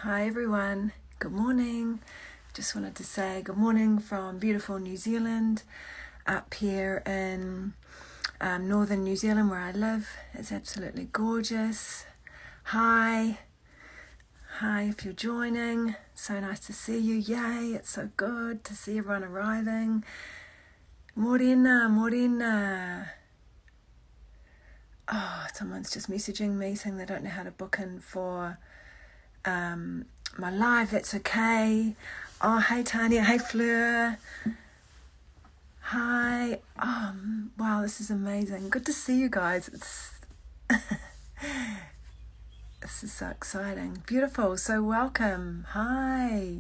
Hi everyone, good morning. Just wanted to say good morning from beautiful New Zealand, up here in northern New Zealand where I live. It's absolutely gorgeous. Hi, hi if you're joining. So nice to see you. Yay, it's so good to see everyone arriving. Morena, morena. Oh, someone's just messaging me saying they don't know how to book in for my live. That's okay. Oh, hey Tanya, hey Fleur, hi. Wow, this is amazing. Good to see you guys. This is so exciting. Beautiful. So welcome. Hi.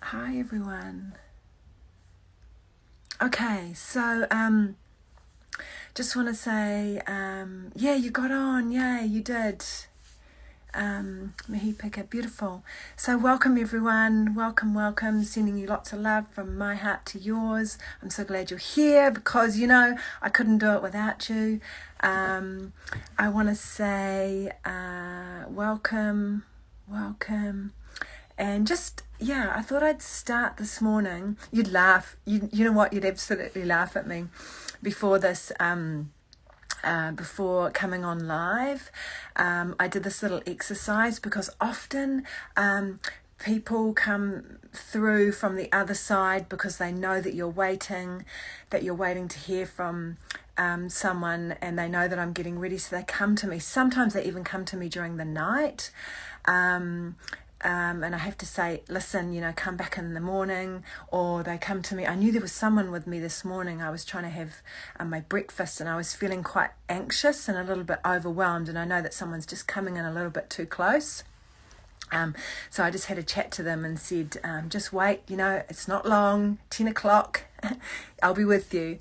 Hi everyone. Okay, so just want to say, yeah, you got on. Yay, you did. Mihi Pika, beautiful. So welcome everyone, welcome, sending you lots of love from my heart to yours. I'm so glad you're here because I couldn't do it without you. I want to say welcome, and just I thought I'd start this morning. You'd laugh, you know what, you'd absolutely laugh at me before this before coming on live. I did this little exercise because often people come through from the other side because they know that you're waiting to hear from someone, and they know that I'm getting ready, so they come to me. Sometimes they even come to me during the night. And I have to say, listen, come back in the morning, or they come to me. I knew there was someone with me this morning. I was trying to have my breakfast and I was feeling quite anxious and a little bit overwhelmed, and I know that someone's just coming in a little bit too close. So I just had a chat to them and said, just wait, it's not long, 10 o'clock, I'll be with you.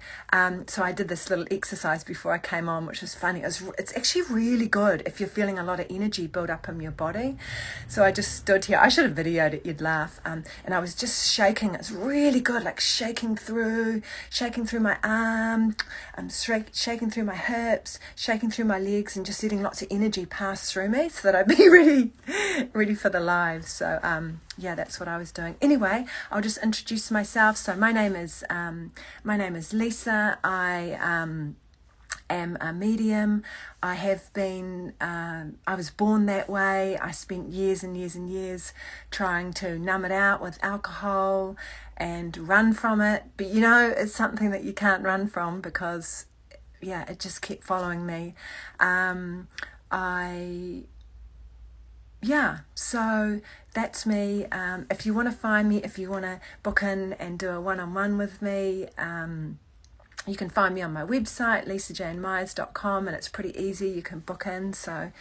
So I did this little exercise before I came on, which was funny. It's actually really good if you're feeling a lot of energy build up in your body. So I just stood here. I should have videoed it, you'd laugh. And I was just shaking. It's really good, like shaking through my arm, shaking through my hips, shaking through my legs, and just letting lots of energy pass through me so that I'd be ready for the live. So yeah, that's what I was doing. Anyway, I'll just introduce myself. So my name is Lisa. I am a medium. I have been, I was born that way. I spent years and years and years trying to numb it out with alcohol and run from it. But it's something that you can't run from because, it just kept following me. So that's me. If you want to find me, if you want to book in and do a one-on-one with me, you can find me on my website, lisajanemyers.com, and it's pretty easy. You can book in. So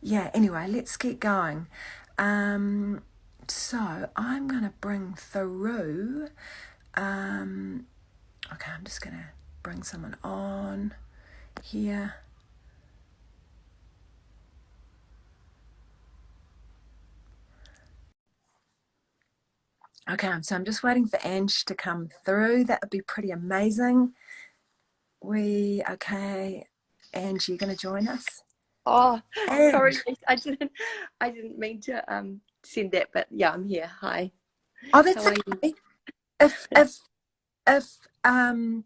anyway, let's get going. So I'm going to bring through, okay, I'm just going to bring someone on here. Okay, so I'm just waiting for Ange to come through. That would be pretty amazing. Okay, Ange, you going to join us? Oh, Ange. sorry, I didn't mean to send that, but yeah, I'm here. Hi. Oh, that's How are okay. you?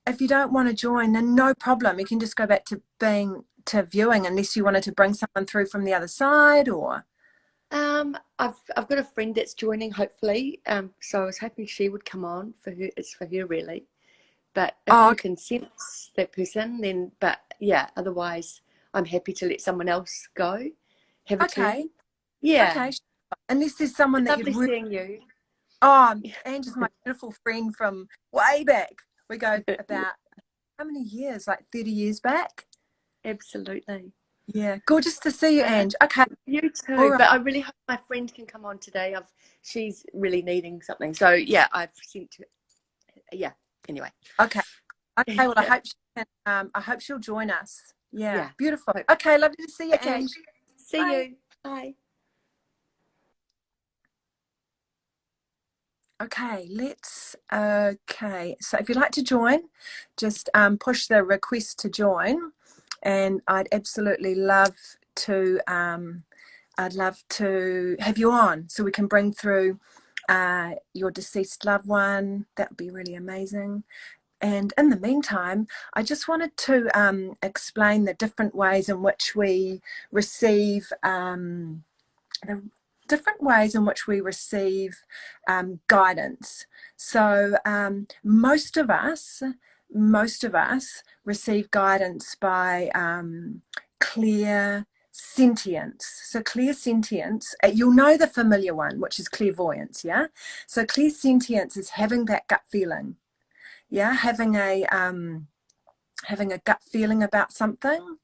If you don't want to join, then no problem. You can just go back to viewing, unless you wanted to bring someone through from the other side, or. I've got a friend that's joining, hopefully. So I was hoping she would come on for her. It's for her really. But if Oh, you can sense that person, then. But yeah, otherwise, I'm happy to let someone else go. Have a okay, turn. Yeah. okay. Unless there's someone that you'd Lovely really. seeing you. Oh, Ange is my beautiful friend from way back. We go about how many years? Like 30 years back. Absolutely. Yeah, gorgeous to see you, Ange. Okay, You all too, right. but I really hope my friend can come on today. She's really needing something, so yeah, I've sent to. Yeah. Anyway. Okay. Okay, well, I hope she can, I hope she'll join us. Yeah, Yeah. beautiful. Hope. Okay, lovely to see you, Okay. Ange. See Bye. you. Bye. Okay, so if you'd like to join, just push the request to join, and I'd absolutely love to I'd love to have you on so we can bring through your deceased loved one. That would be really amazing. And in the meantime, I just wanted to explain the different ways in which we receive the different ways in which we receive guidance. So most of us receive guidance by clear sentience. So clear sentience, you'll know the familiar one, which is clairvoyance, yeah? So clear sentience is having that gut feeling, yeah? Having a gut feeling about something.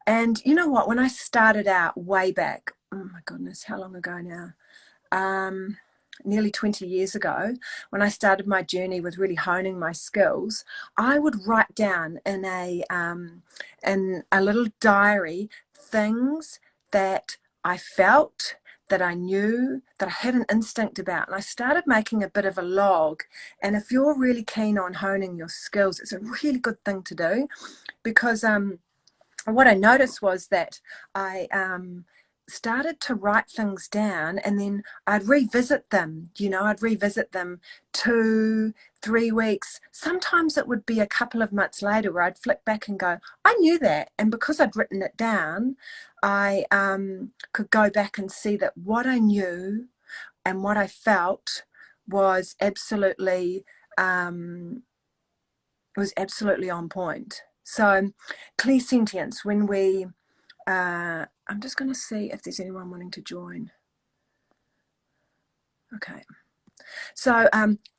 And you know what, when I started out way back, oh my goodness, how long ago now? Nearly 20 years ago, when I started my journey with really honing my skills, I would write down in a little diary things that I felt, that I knew, that I had an instinct about. And I started making a bit of a log. And if you're really keen on honing your skills, it's a really good thing to do, because what I noticed was that I started to write things down, and then I'd revisit them. I'd revisit them 2-3 weeks. Sometimes it would be a couple of months later where I'd flick back and go, I knew that. And because I'd written it down, I could go back and see that what I knew and what I felt was absolutely on point. So clear sentience, when we I'm just going to see if there's anyone wanting to join. Okay. So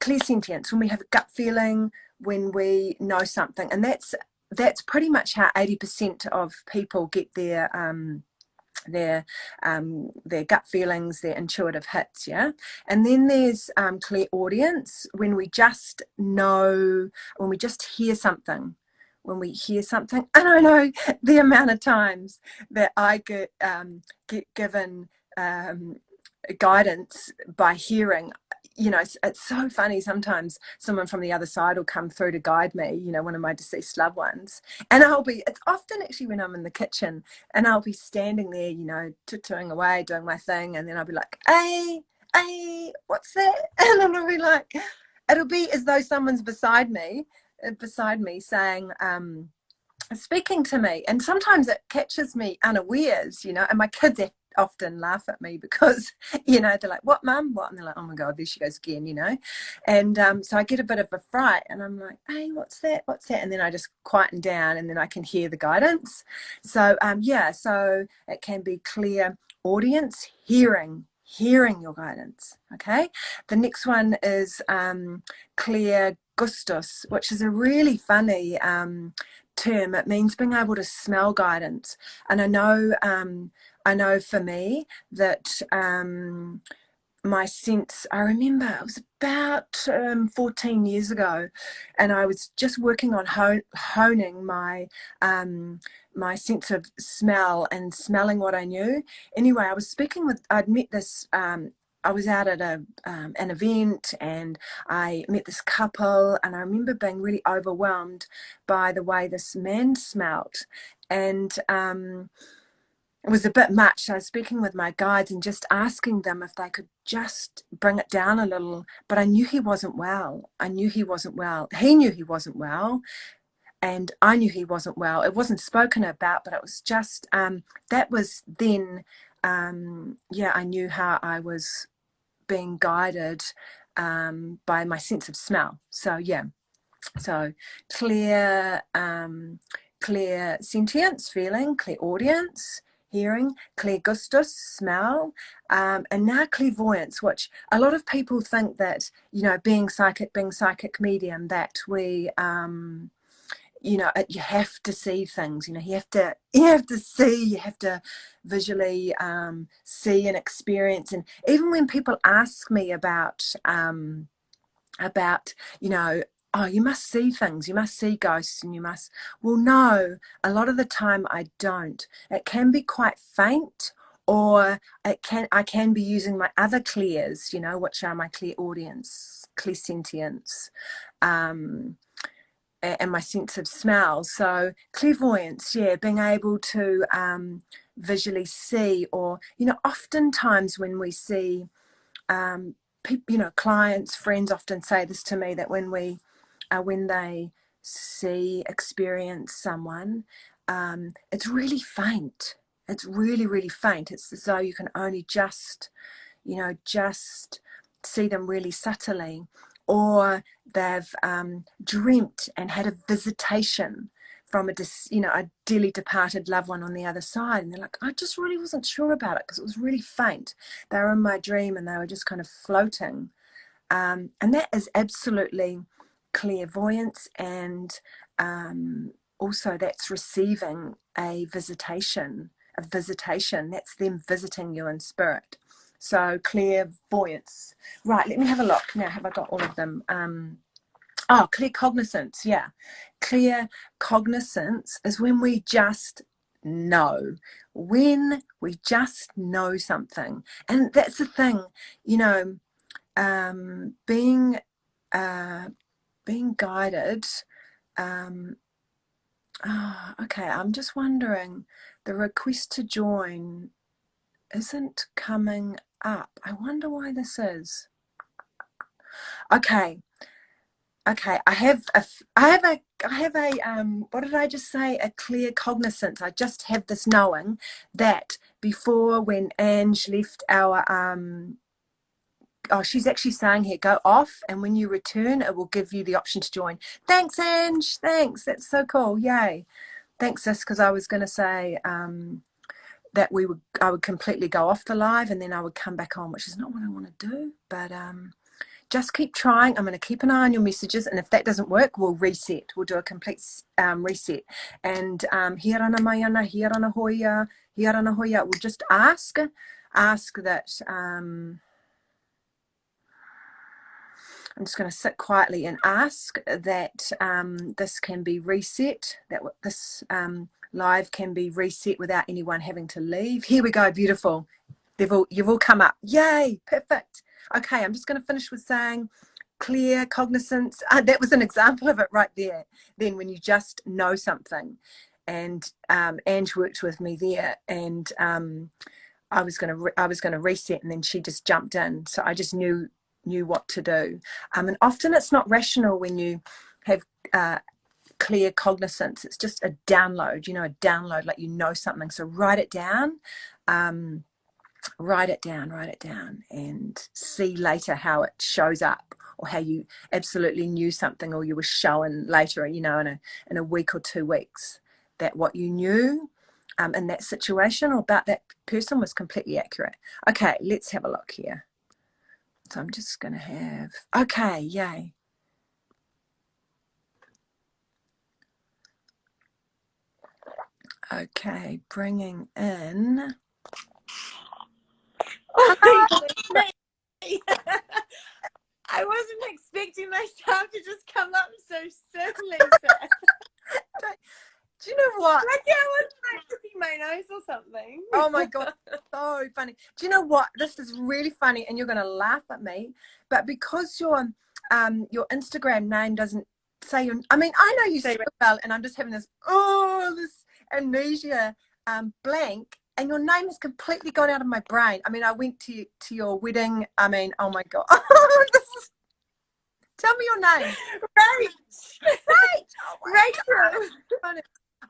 clear sentience, when we have a gut feeling, when we know something, and that's pretty much how 80% of people get their gut feelings, their intuitive hits, yeah. And then there's clairaudience, when we just know, when we just hear something. When we hear something, and I know the amount of times that I get given guidance by hearing. It's so funny. Sometimes someone from the other side will come through to guide me, one of my deceased loved ones. And it's often actually when I'm in the kitchen, and I'll be standing there, tutoing away, doing my thing. And then I'll be like, hey, what's that? And then it'll be as though someone's beside me saying, speaking to me. And sometimes it catches me unawares, and my kids often laugh at me because, they're like, what, mum? What? And they're like, oh my God, there she goes again, And so I get a bit of a fright, and I'm like, hey, what's that? And then I just quieten down, and then I can hear the guidance. So, so it can be clear audience, hearing your guidance. Okay. The next one is clear gustus, which is a really funny term. It means being able to smell guidance. And I know for me that my sense, I remember it was about 14 years ago, and I was just working on honing my my sense of smell and smelling what I knew. Anyway, I'd met this I was out at an event, and I met this couple, and I remember being really overwhelmed by the way this man smelt. And it was a bit much. I was speaking with my guides and just asking them if they could just bring it down a little. But I knew he wasn't well. He knew he wasn't well. And I knew he wasn't well. It wasn't spoken about, but it was just, that was then, I knew how I was being guided by my sense of smell. So, yeah. So clear sentience, feeling, clairaudience, hearing, clear gustus, smell, and now clairvoyance, which a lot of people think that, being psychic medium, that we you have to see things, you have to visually see and experience. And even when people ask me about oh, you must see things, you must see ghosts, and no, a lot of the time I don't. It can be quite faint, or I can be using my other clears, which are my clairaudience, clairsentience, and my sense of smell. So clairvoyance, yeah, being able to visually see, or oftentimes when we see people, clients, friends often say this to me, that when they see, experience someone, it's really faint. It's really, really faint. It's as though you can only just see them really subtly, or they've dreamt and had a visitation from a dearly departed loved one on the other side, and they're like, I just really wasn't sure about it because it was really faint. They were in my dream and they were just kind of floating, and that is absolutely clairvoyance, and also that's receiving a visitation. That's them visiting you in spirit. So clairvoyance. Right, let me have a look. Now, have I got all of them? Clear cognizance. Yeah. Clear cognizance is when we just know. When we just know something. And that's the thing, being guided. Okay, I'm just wondering, the request to join isn't coming up. I wonder why this is. Okay. I have a what did I just say? A clear cognizance. I just have this knowing that before, when Ange left our she's actually saying here, go off, and when you return, it will give you the option to join. Thanks, Ange. Thanks. That's so cool. Yay. Thanks, sis, because I was going to say that I would completely go off the live and then I would come back on, which is not what I want to do. But just keep trying. I'm going to keep an eye on your messages, and if that doesn't work, we'll reset. We'll do a complete reset. And hirana mayana, hirana hoia, hirana hoia. We'll just ask that. I'm just going to sit quietly and ask that this can be reset, that this live can be reset without anyone having to leave. Here we go, beautiful. You've all come up. Yay, perfect. Okay, I'm just going to finish with saying clear cognizance. That was an example of it right there. Then when you just know something. And Ange worked with me there, and I was going to reset, and then she just jumped in. So I just knew what to do. And often it's not rational when you have clear cognizance. It's just a download, a download, like something. So write it down, and see later how it shows up, or how you absolutely knew something, or you were shown later, in a week or 2 weeks, that what you knew in that situation or about that person was completely accurate. Okay, let's have a look here. So I'm just going to have, okay, yay. Okay, bringing in. I wasn't expecting myself to just come up so soon, Lisa. Do you know what? Like I was practicing my nose or something. Oh my God, so funny. Do you know what? This is really funny, and you're going to laugh at me, but because your Instagram name doesn't say your, I mean, I know you so well, and I'm just having this amnesia blank, and your name has completely gone out of my brain. I mean, I went to your wedding. I mean, oh my God. Tell me your name. Right. Oh Rachel. God.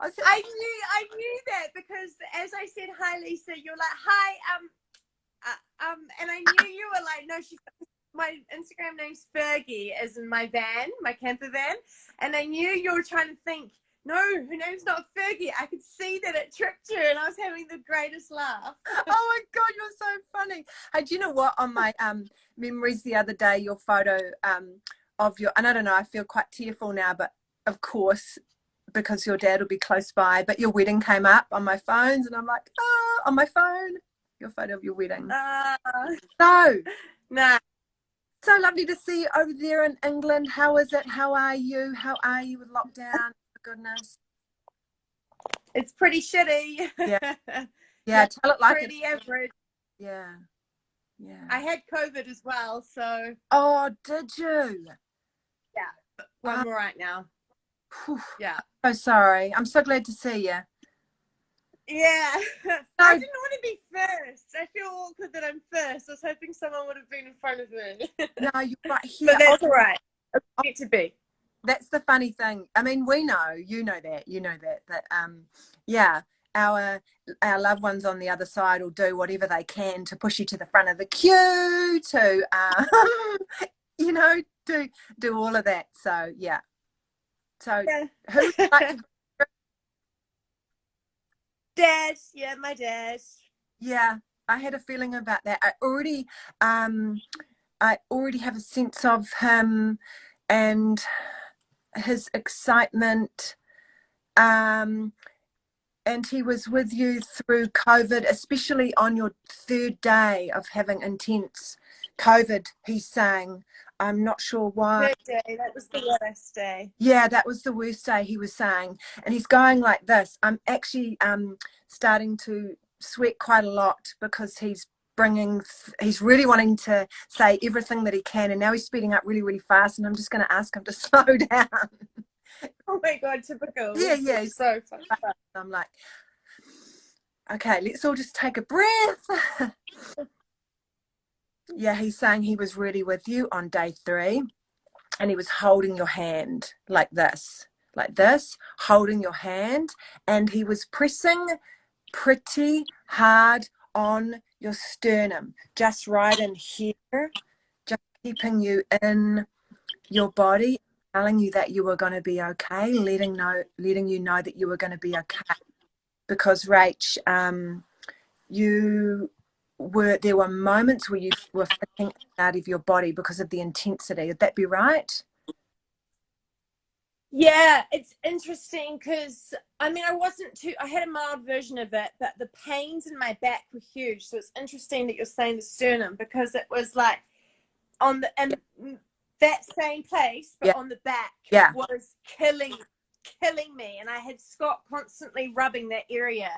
I knew that, because as I said, hi Lisa, you're like, hi, and I knew you were like, no, my Instagram name's Fergie, as in my van, my camper van, and I knew you were trying to think, no, her name's not Fergie. I could see that it tricked her, and I was having the greatest laugh. Oh my God, you're so funny. Hey, do you know what? On my memories the other day, your photo of your, and I don't know, I feel quite tearful now, but of course, because your dad will be close by, but your wedding came up on my phones, and I'm like, on my phone, your photo of your wedding. So lovely to see you over there in England. How is it? How are you? How are you with lockdown? For goodness. It's pretty shitty. Yeah, tell it like pretty average. Yeah. I had COVID as well, so. Oh, did you? Yeah, but I'm all right now. Whew. Yeah. So sorry. I'm so glad to see you. Yeah. No, I didn't want to be first. I feel awkward that I'm first. I was hoping someone would have been in front of me. no, you're right here. But that's all right. It's meant to be. That's the funny thing. I mean, we know, you know that yeah, our loved ones on the other side will do whatever they can to push you to the front of the queue, to you know, do all of that. So yeah. So Yeah. who would you like to? Dad. Yeah, my dad. Yeah, I had a feeling about that. I already have a sense of him and his excitement. Um, and he was with you through COVID, especially on your third day of having intense COVID. He's saying, I'm not sure why. Third day. That was the worst day. Yeah, that was the worst day, he was saying. And he's going like this. I'm actually starting to sweat quite a lot because he's he's really wanting to say everything that he can. And now he's speeding up really, really fast. And I'm just going to ask him to slow down. Oh my God, typical. Yeah, yeah. So fun. I'm like, okay, let's all just take a breath. Yeah, he's saying he was really with you on day 3 and he was holding your hand like this, holding your hand, and he was pressing pretty hard on your sternum, just right in here, just keeping you in your body, telling you that you were going to be okay, letting you know that you were going to be okay. Because Rach, there were moments where you were flicking out of your body because of the intensity. Would that be right? Yeah, it's interesting because I mean, I had a mild version of it, but the pains in my back were huge. So it's interesting that you're saying the sternum because it was like and that same place, but Yeah. on the back Yeah. was killing me. And I had Scott constantly rubbing that area.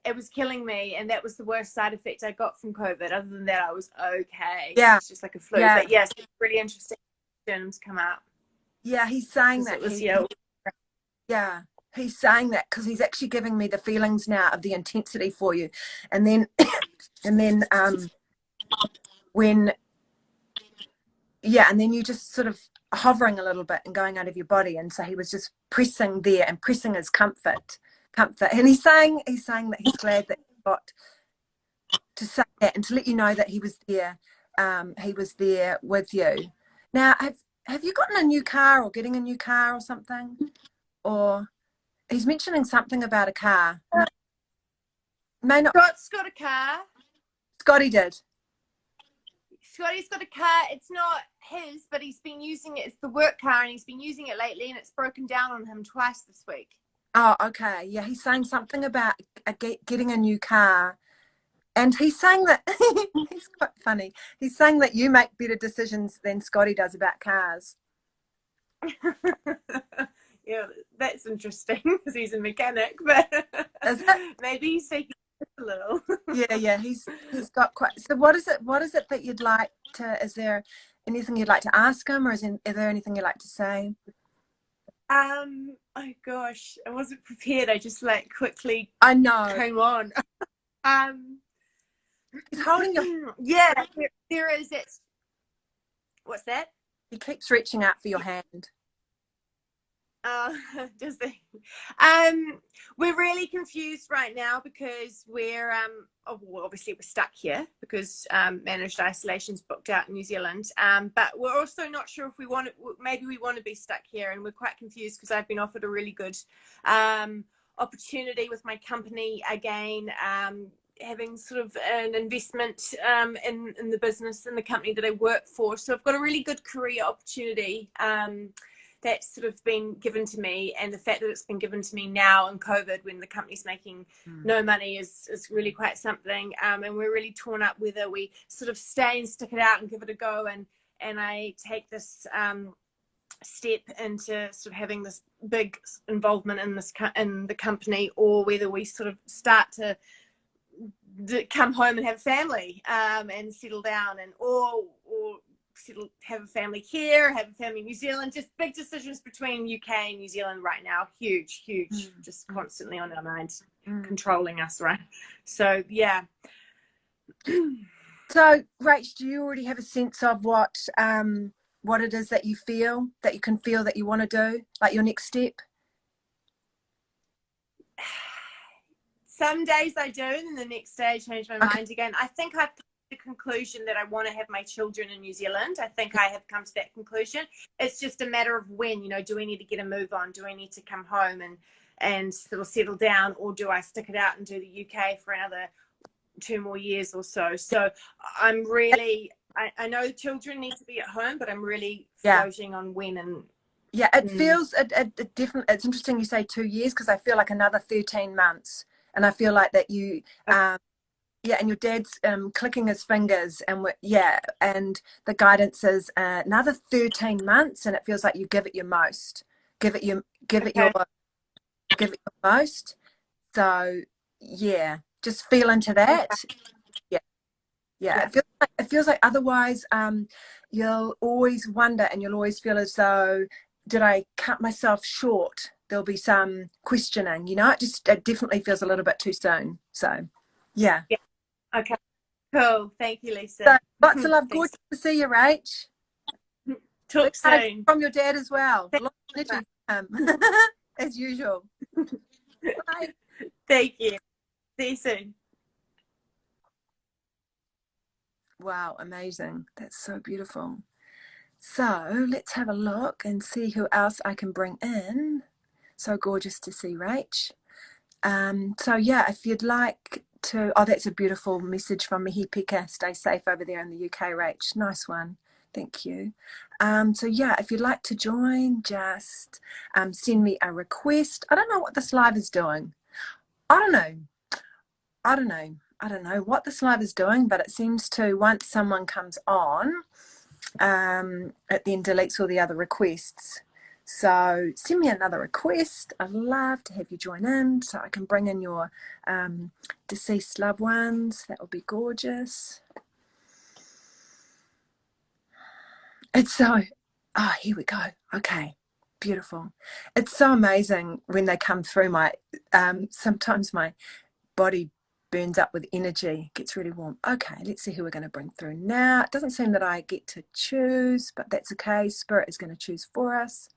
It was killing me, and that was the worst side effect I got from COVID. Other than that, I was okay. Yeah. It's just like a flu. Yeah. But yes, it's really interesting. Sternums come out. Yeah, he's saying that. Yeah. He's saying that because he's actually giving me the feelings now of the intensity for you. And then when you just sort of hovering a little bit and going out of your body. And so he was just pressing there and pressing his comfort. And he's saying that he's glad that he got to say that and to let you know that he was there. He was there with you. Now, have you gotten a new car or getting a new car or something? Or he's mentioning something about a car. No, may not. Scott's got a car. Scotty did. Scotty's got a car. It's not his, but he's been using it. It's the work car, and he's been using it lately, and it's broken down on him twice this week. Oh, okay. Yeah, he's saying something about getting a new car. And he's saying that, he's quite funny. He's saying that you make better decisions than Scotty does about cars. Yeah, that's interesting because he's a mechanic, but maybe he's taking it a little. Yeah, he's got quite. So what is it that you'd like to? Is there anything you'd like to ask him, or is there anything you'd like to say? Oh gosh, I wasn't prepared. I just quickly. I know. Came on. He's holding your. Yeah, there is that. What's that? He keeps reaching out for your hand. Does he? We're really confused right now because we're obviously we're stuck here because managed isolation's booked out in New Zealand. But we're also not sure if we want to. Maybe we want to be stuck here, and we're quite confused because I've been offered a really good opportunity with my company again. Having sort of an investment in the business and the company that I work for, so I've got a really good career opportunity. That's sort of been given to me, and the fact that it's been given to me now in COVID when the company's making no money is really quite something. And we're really torn up whether we sort of stay and stick it out and give it a go and I take this step into sort of having this big involvement in the company, or whether we sort of start to come home and have a family and settle down, and or settle, have a family here, have a family in New Zealand. Just big decisions between UK and New Zealand right now. Huge, just constantly on our minds, controlling us, right? So yeah. So, Rach, do you already have a sense of what it is that you feel, that you can feel that you want to do, like your next step? Some days I do, and then the next day I change my mind again. I think I've come to the conclusion that I want to have my children in New Zealand. I think I have come to that conclusion. It's just a matter of when, do I need to get a move on? Do I need to come home and sort of settle down, or do I stick it out and do the UK for another 2 more years or so? So I'm really, I know the children need to be at home, but I'm really floating on when. And yeah, it feels it definitely. It's interesting you say 2 years, because I feel like another 13 months, and I feel like that you and your dad's clicking his fingers, and and the guidance is another 13 months, and it feels like you give it your most, give it your most. So yeah, just feel into that. Yeah. It feels like otherwise you'll always wonder, and you'll always feel as though, did I cut myself short? There'll be some questioning, it definitely feels a little bit too soon. So yeah. Okay, cool. Thank you, Lisa. So lots of love. Gorgeous to see you, Rach. Talk soon. From your dad as well. As usual. Bye. Thank you. See you soon. Wow, amazing. That's so beautiful. So let's have a look and see who else I can bring in. So gorgeous to see Rach. So yeah, if you'd like to, that's a beautiful message from Mihi Pika. Stay safe over there in the UK, Rach. Nice one. Thank you. So yeah, if you'd like to join, just send me a request. I don't know what this live is doing. I don't know what this live is doing, but it seems to, once someone comes on, it then deletes all the other requests. So send me another request. I'd love to have you join in so I can bring in your deceased loved ones. That would be gorgeous. It's so, here we go. Okay, beautiful. It's so amazing when they come through. Sometimes my body burns up with energy, gets really warm. Okay, let's see who we're going to bring through now. It doesn't seem that I get to choose, but that's okay. Spirit is going to choose for us.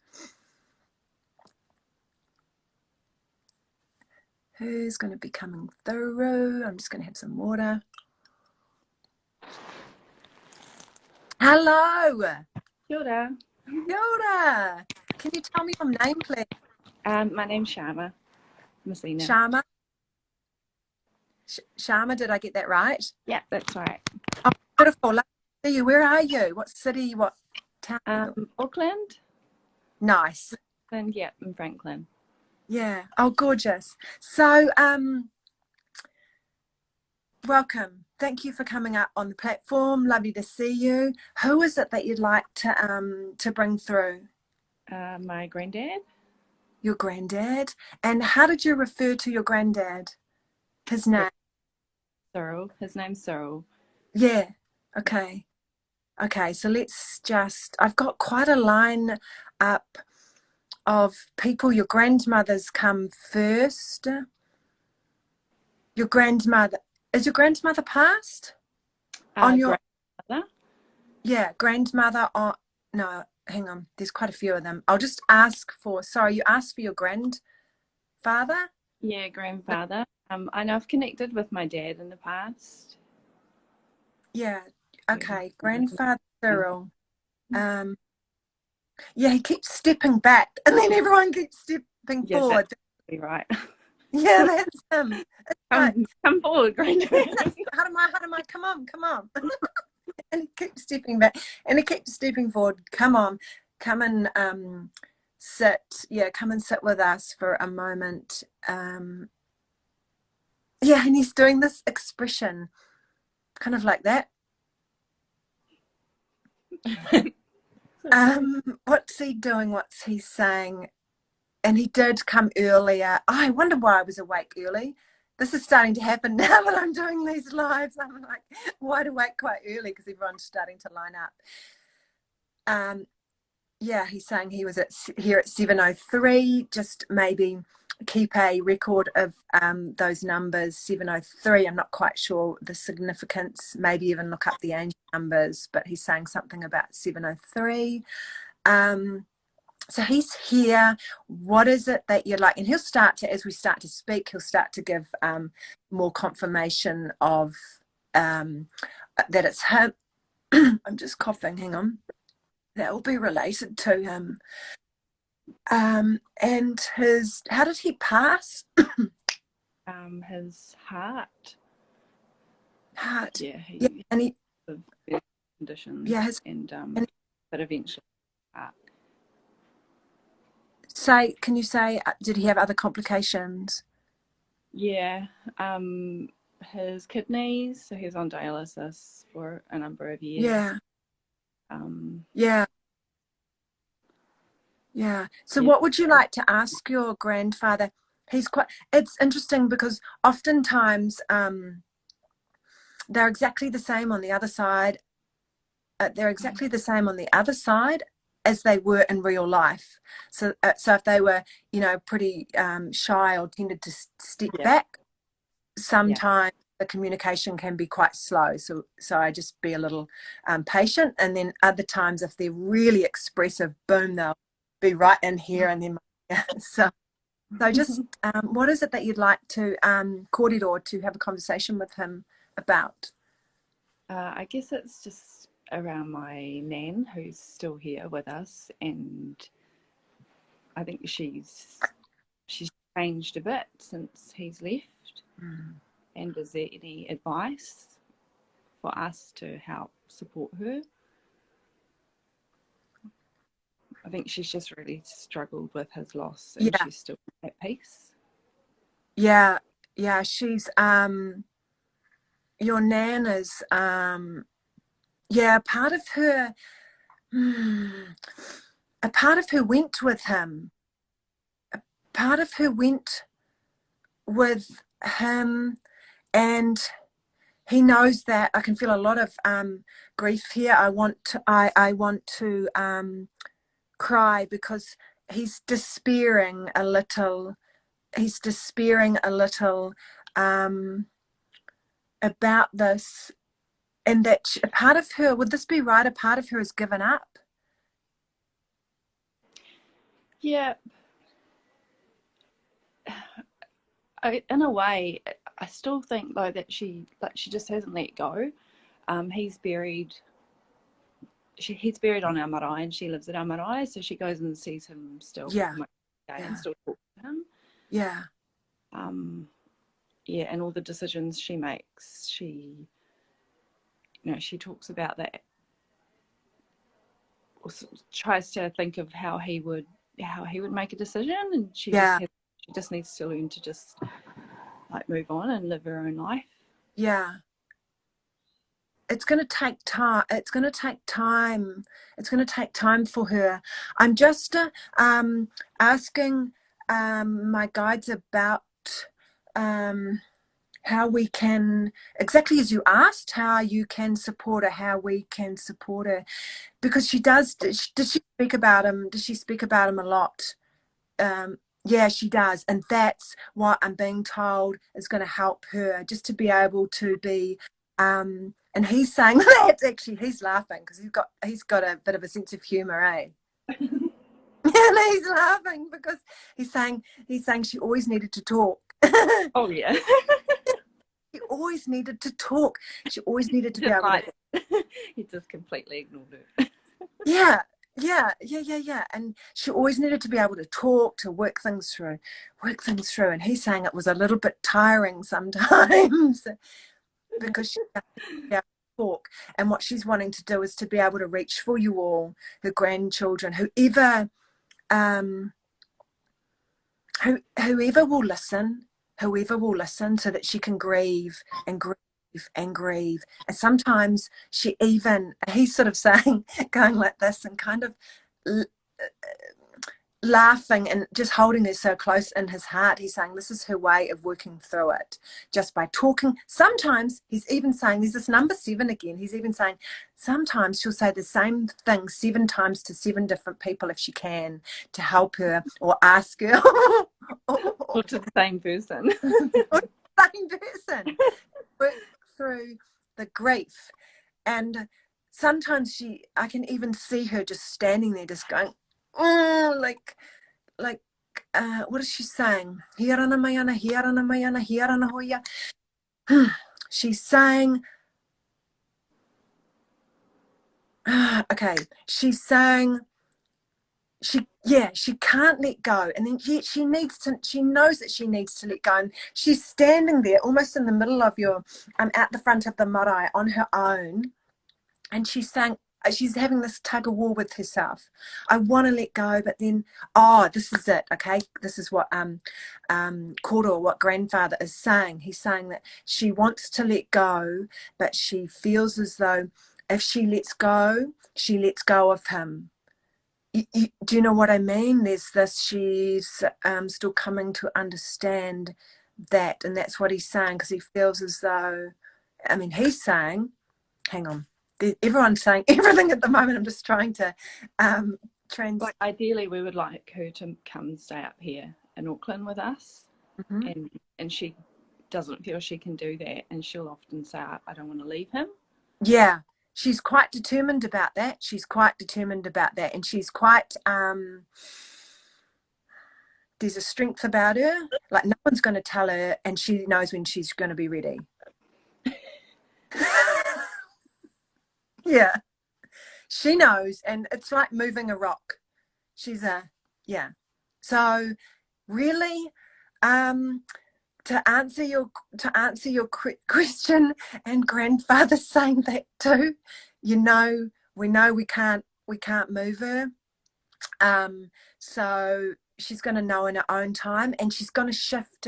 Who's going to be coming through? I'm just going to have some water. Hello. Kia ora. Kia ora. Can you tell me your name, please? My name's Sharma. Messina. Sharma. Sharma, did I get that right? Yeah, that's right. Oh, beautiful. Lovely to see you. Where are you? What city? What town? Auckland. Nice. And yeah, in Franklin. Yeah. Oh, gorgeous. So, welcome. Thank you for coming up on the platform. Lovely to see you. Who is it that you'd like to bring through? My granddad. Your granddad. And how did you refer to your granddad? His name? Cyril. His name's Cyril. Yeah. Okay. Okay. So let's just, I've got quite a line up of people. Your grandmother's come first. Your grandmother, is your grandmother passed? On your grandmother? Yeah, grandmother. No, hang on, there's quite a few of them. I'll just ask for, sorry, you asked for your grandfather? Yeah, grandfather. I know I've connected with my dad in the past. Yeah, okay. Grandfather Cyril. Yeah, he keeps stepping back, and then everyone keeps stepping forward. That's right. Yeah, that's him. Come forward, granddad. How do I? Come on. And he keeps stepping back, and he keeps stepping forward. Come on, come and sit. Yeah, come and sit with us for a moment. Yeah, and he's doing this expression, kind of like that. What's he doing? What's he saying? And he did come earlier. I wonder why I was awake early. This is starting to happen now that I'm doing these lives. I'm like wide awake quite early because everyone's starting to line up. um, yeah, he's saying he was here at 7:03. Just maybe keep a record of those numbers, 7:03. I'm not quite sure the significance. Maybe even look up the angel numbers. But he's saying something about 7:03. So he's here. What is it that you're like? And he'll start to, as we start to speak, he'll start to give more confirmation of that it's him. I'm just coughing. Hang on. That will be related to him. And his, how did he pass? His heart. Heart. Yeah, Yeah, and he, with conditions. yeah, but eventually heart. Can you say, did he have other complications? Yeah, his kidneys, so he's on dialysis for a number of years. Yeah. Yeah. So what would you like to ask your grandfather? It's interesting because oftentimes they're exactly the same on the other side. They're exactly the same on the other side as they were in real life. So if they were, pretty shy or tended to step back, sometimes the communication can be quite slow. So I just be a little patient. And then other times, if they're really expressive, boom, they'll be right in here. And then so just what is it that you'd like to Kōrero, to have a conversation with him about? I guess it's just around my nan, who's still here with us, and I think she's changed a bit since he's left. And is there any advice for us to help support her? I think she's just really struggled with his loss, and she's still at peace. Yeah, she's your nan is part of her a part of her went with him. A part of her went with him, and he knows that. I can feel a lot of grief here. I want to cry because he's despairing a little. He's despairing a little about this, and that a part of her, would this be right? A part of her has given up. Yeah. In a way, I still think though that she just hasn't let go. He's buried on our marae, and she lives at our marae, so she goes and sees him still. And still talks to him. And all the decisions she makes, she talks about that, or tries to think of how he would make a decision, and she just needs to learn to just move on and live her own life. It's going to take time. It's going to take time. It's going to take time for her. I'm just asking my guides about how we can, exactly as you asked, how you can support her, how we can support her, because she does. Does she speak about him? Does she speak about him a lot? Yeah, she does, and that's what I'm being told is going to help her, just to be able to be. And he's saying that, actually he's laughing because he's got a bit of a sense of humor, eh? And he's laughing because he's saying she always needed to talk. Oh yeah. She always needed to talk. She always needed to be able to. He just completely ignored her. Yeah. And she always needed to be able to talk, to work things through. And he's saying it was a little bit tiring sometimes because she doesn't be able to talk. And what she's wanting to do is to be able to reach for you all, her grandchildren, whoever will listen, so that she can grieve and grieve and grieve. And sometimes he's sort of saying, going like this, and kind of laughing and just holding her so close in his heart. He's saying this is her way of working through it, just by talking. Sometimes he's even saying, there's this number 7 again, he's even saying sometimes she'll say the same thing 7 times to 7 different people if she can, to help her or ask her Or to the same person. or same person work through the grief. And sometimes I can even see her just standing there just going, oh, like what is she saying? Hirana mayana, hirana mayana, hirana hoya. She's saying, okay, she's saying she can't let go, and then yet she knows that she needs to let go, and she's standing there almost in the middle of your at the front of the marae on her own, and she's saying, she's having this tug of war with herself. I want to let go, but then, this is it, okay? This is what Koro, what grandfather is saying. He's saying that she wants to let go, but she feels as though if she lets go of him. Do you know what I mean? There's this, she's still coming to understand that, and that's what he's saying, because he feels as though, I mean, he's saying, hang on, everyone's saying everything at the moment. I'm just trying to Like, ideally we would like her to come stay up here in Auckland with us. Mm-hmm. and she doesn't feel she can do that, and she'll often say, I don't want to leave him. Yeah, she's quite determined about that. And she's quite there's a strength about her, like no one's going to tell her, and she knows when she's going to be ready. Yeah, she knows, and it's like moving a rock. So really, to answer your question, and grandfather saying that too, we know we can't move her, so she's going to know in her own time, and she's going to shift.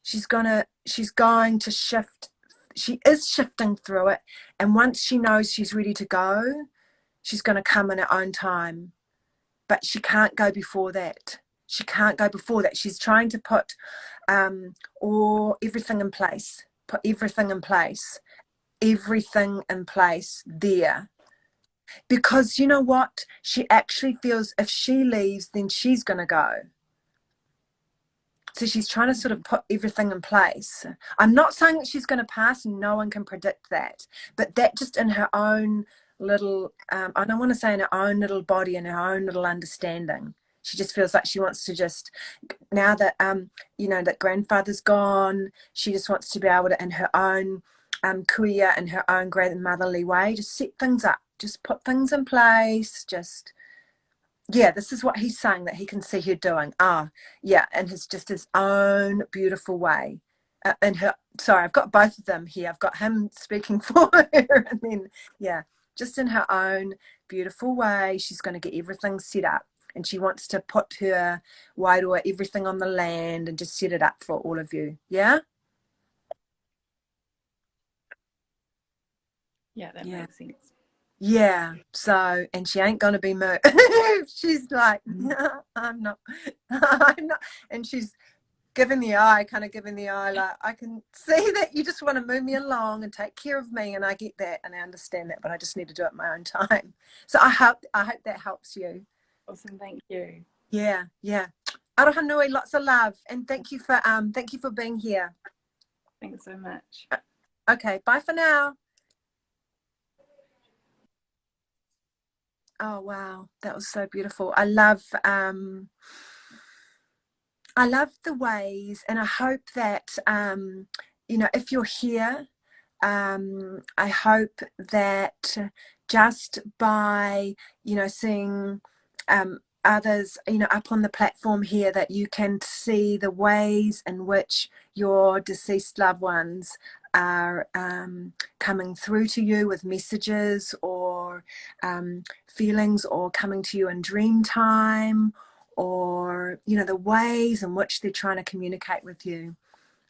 She's going to shift. She is shifting through it, and once she knows she's ready to go, she's going to come in her own time. But she can't go before that. She's trying to put everything in place. Put everything in place there. Because you know what? She actually feels if she leaves, then she's going to go. So she's trying to sort of put everything in place. I'm not saying that she's going to pass, and no one can predict that. But that just in her own little, I don't want to say in her own little body and her own little understanding. She just feels like she wants to just, now that, that grandfather's gone, she just wants to be able to, in her own kuia, in her own grandmotherly way, just set things up, just put things in place, just... Yeah, this is what he's saying that he can see her doing. In his own beautiful way. I've got both of them here. I've got him speaking for her, and then just in her own beautiful way, she's going to get everything set up, and she wants to put her wairua, everything on the land, and just set it up for all of you. Yeah. Yeah, that makes sense. Yeah, so, and she ain't going to be moved. She's like, no, I'm not. And she's giving the eye, like, I can see that you just want to move me along and take care of me, and I get that, and I understand that, but I just need to do it at my own time. So I hope that helps you. Awesome, thank you. Yeah. Aroha nui, lots of love, and thank you for being here. Thanks so much. Okay, bye for now. Oh wow, that was so beautiful. I love the ways, and I hope that if you're here, I hope that just by seeing others up on the platform here, that you can see the ways in which your deceased loved ones are coming through to you with messages or feelings, or coming to you in dream time, or the ways in which they're trying to communicate with you.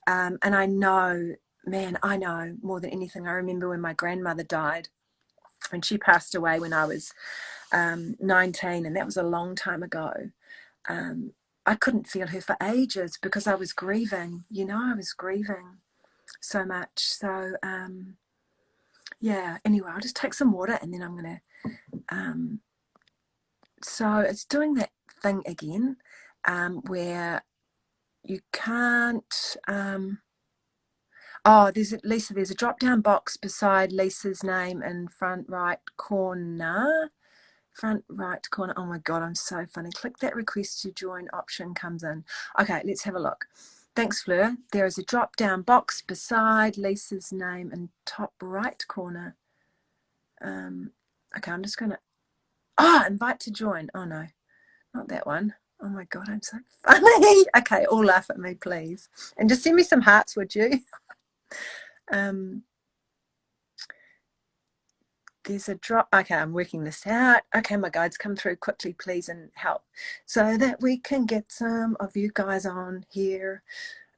And I know more than anything, I remember when my grandmother died, and she passed away when I was 19, and that was a long time ago. I couldn't feel her for ages because I was grieving, I was grieving so much. So, yeah, anyway, I'll just take some water and then I'm going to, so it's doing that thing again, where you can't, there's a drop down box beside Lisa's name in front right corner. Oh my God, I'm so funny. Click that request to join option comes in. Okay, let's have a look. Thanks, Fleur. There is a drop down box beside Lisa's name in top right corner. Okay, I'm just gonna invite to join. Oh no, not that one. Oh my God, I'm so funny. Okay, all laugh at me, please. And just send me some hearts, would you? There's a drop. Okay, I'm working this out. Okay, my guides, come through quickly, please, and help so that we can get some of you guys on here.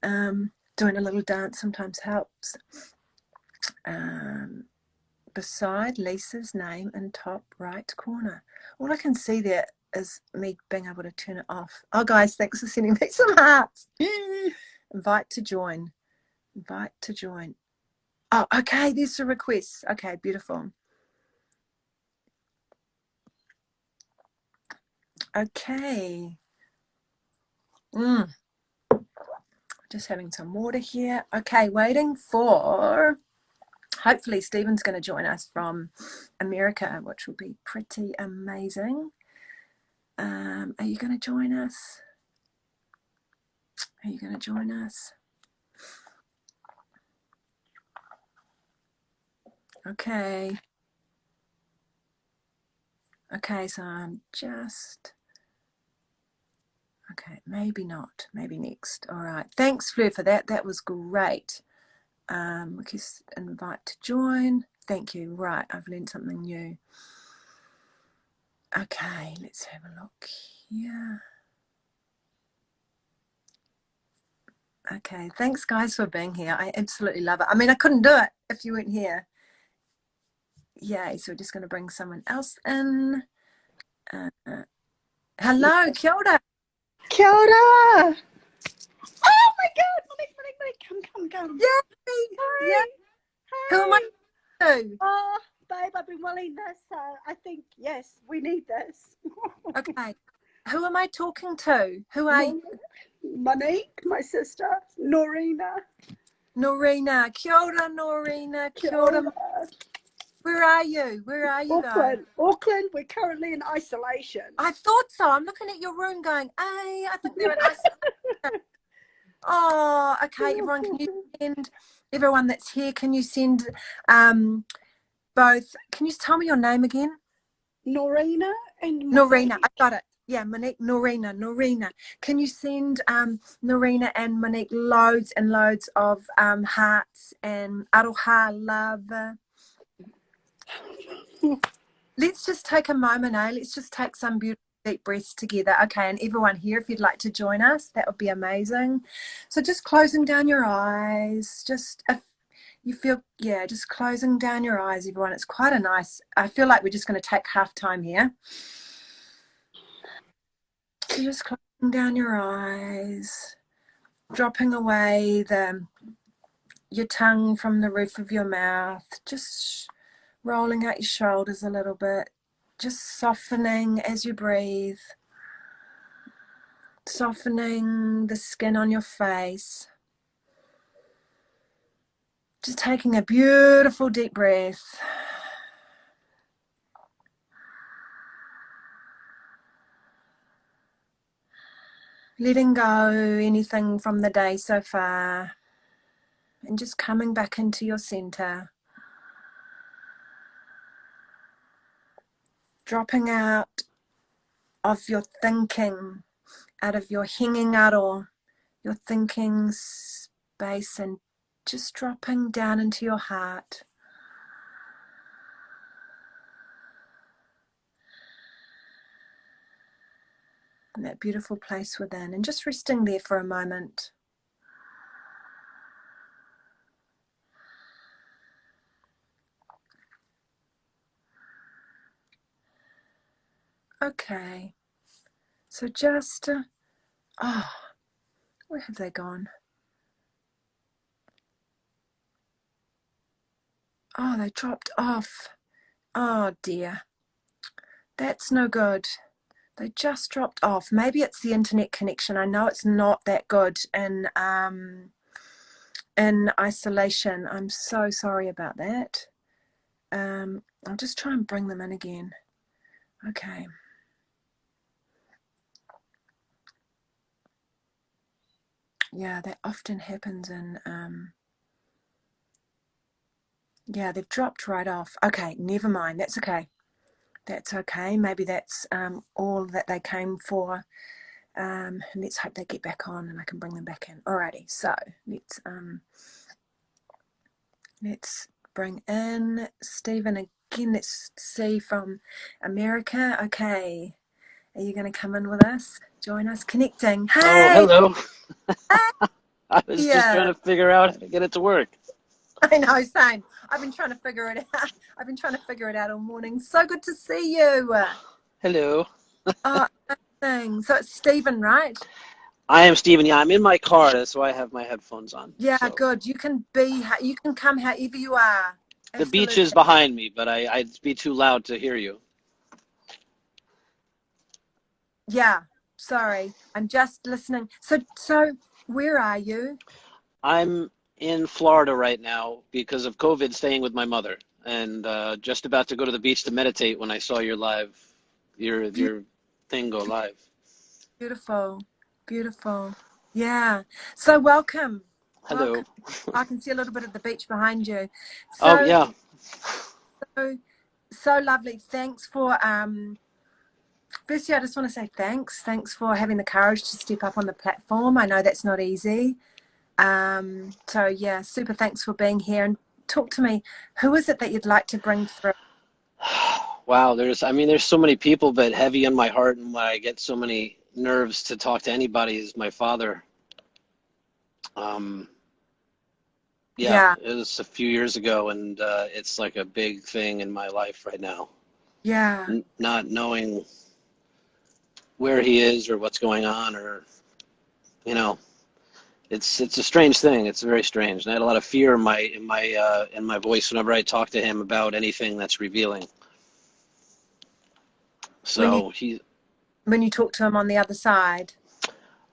Doing a little dance sometimes helps. Beside Lisa's name in top right corner. All I can see there is me being able to turn it off. Oh, guys, thanks for sending me some hearts. Invite to join. Invite to join. Oh, okay, there's a request. Okay, beautiful. Okay. Just having some water here. Okay, waiting for, hopefully Stephen's going to join us from America, which will be pretty amazing. Are you going to join us? Are you going to join us? Okay. Okay, so I'm just, okay, maybe not, maybe next. All right, thanks Fleur for that. That was great. We can invite to join. Thank you. Right, I've learned something new. Okay, let's have a look here. Okay, thanks guys for being here. I absolutely love it. I mean, I couldn't do it if you weren't here. Yay, so we're just going to bring someone else in. Hello, kia ora. Kia ora! Oh my God! Monique, come. Yay! Hi. Who am I to? Oh, babe, I've been wanting this, so I think, yes, we need this. Okay, who am I talking to? Who are you? Monique, my sister, Norina. Norina. Kia ora, Norina. Kia ora. Where are you? Where are you guys? Auckland, we're currently in isolation. I thought so. I'm looking at your room going, hey, I think they're in isolation. Oh, okay, everyone, can you send, everyone that's here, can you send both, can you tell me your name again? Norina and Monique. Norina, I got it. Yeah, Monique, Norina. Can you send Norina and Monique loads and loads of hearts and aroha love? Let's just take a moment, let's just take some beautiful deep breaths together. Okay, and everyone here, if you'd like to join us, that would be amazing. So just closing down your eyes, just if you feel, yeah, just closing down your eyes, everyone. It's quite a nice, I feel like we're just going to take half time here. So just closing down your eyes, dropping away your tongue from the roof of your mouth, just rolling out your shoulders a little bit, just softening as you breathe, softening the skin on your face. Just taking a beautiful deep breath. Letting go anything from the day so far and just coming back into your center. Dropping out of your thinking, out of your hanging aro, your thinking space, and just dropping down into your heart. And that beautiful place within, and just resting there for a moment. Okay, So just, oh, where have they gone? Oh, they dropped off. Oh dear. That's no good. They just dropped off. Maybe it's the internet connection. I know it's not that good in isolation. I'm so sorry about that. I'll just try and bring them in again. Okay. Yeah, that often happens in, yeah, they've dropped right off. Okay, never mind. That's okay. That's okay. Maybe that's all that they came for. Let's hope they get back on and I can bring them back in. Alrighty, so let's bring in Stephen again. Let's see from America. Okay, are you going to come in with us? Join us, connecting. Oh, Hey, hello. hey, I was just trying to figure out how to get it to work. I know, same. I've been trying to figure it out. I've been trying to figure it out all morning. So good to see you. Hello. Oh, amazing. So it's Stephen, right? I am Stephen. Yeah, I'm in my car. That's why I have my headphones on. Yeah, So. good. You can come however you are. The Absolutely. beach is behind me, but I'd be too loud to hear you. Yeah, sorry. I'm just listening. So where are you? I'm in Florida right now because of COVID, staying with my mother, and just about to go to the beach to meditate when I saw your thing go live. Beautiful, beautiful. Yeah. So welcome. Hello. Welcome. I can see a little bit of the beach behind you. Oh yeah. So lovely. Thanks for firstly, I just want to say thanks. Thanks for having the courage to step up on the platform. I know that's not easy. So yeah, super thanks for being here, and talk to me. Who is it that you'd like to bring through? Wow, there's so many people, but heavy on my heart and why I get so many nerves to talk to anybody is my father. Yeah, it was a few years ago, and it's like a big thing in my life right now. Yeah. Not knowing where he is or what's going on, or it's a strange thing. It's very strange. And I had a lot of fear in my voice whenever I talk to him about anything that's revealing. So when you talk to him on the other side.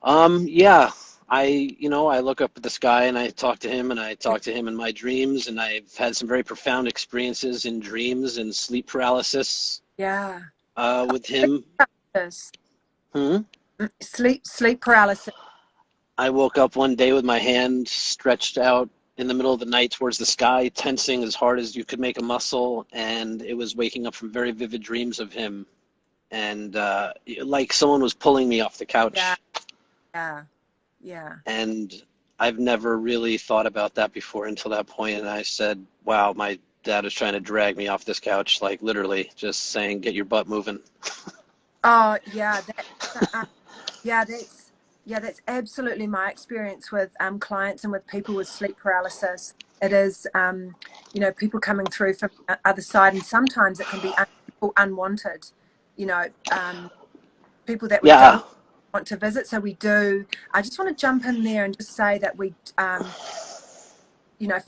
Yeah. I look up at the sky and I talk to him, and I talk to him in my dreams, and I've had some very profound experiences in dreams and sleep paralysis. Yeah. With him. Sleep paralysis. I woke up one day with my hand stretched out in the middle of the night towards the sky, tensing as hard as you could make a muscle, and it was waking up from very vivid dreams of him, and like someone was pulling me off the couch. Yeah. And I've never really thought about that before until that point, and I said, wow, my dad is trying to drag me off this couch, like literally just saying, get your butt moving. Oh yeah, that's absolutely my experience with clients and with people with sleep paralysis. It is people coming through from the other side, and sometimes it can be unwanted, people that we don't want to visit. So we do. I just want to jump in there and just say that we, for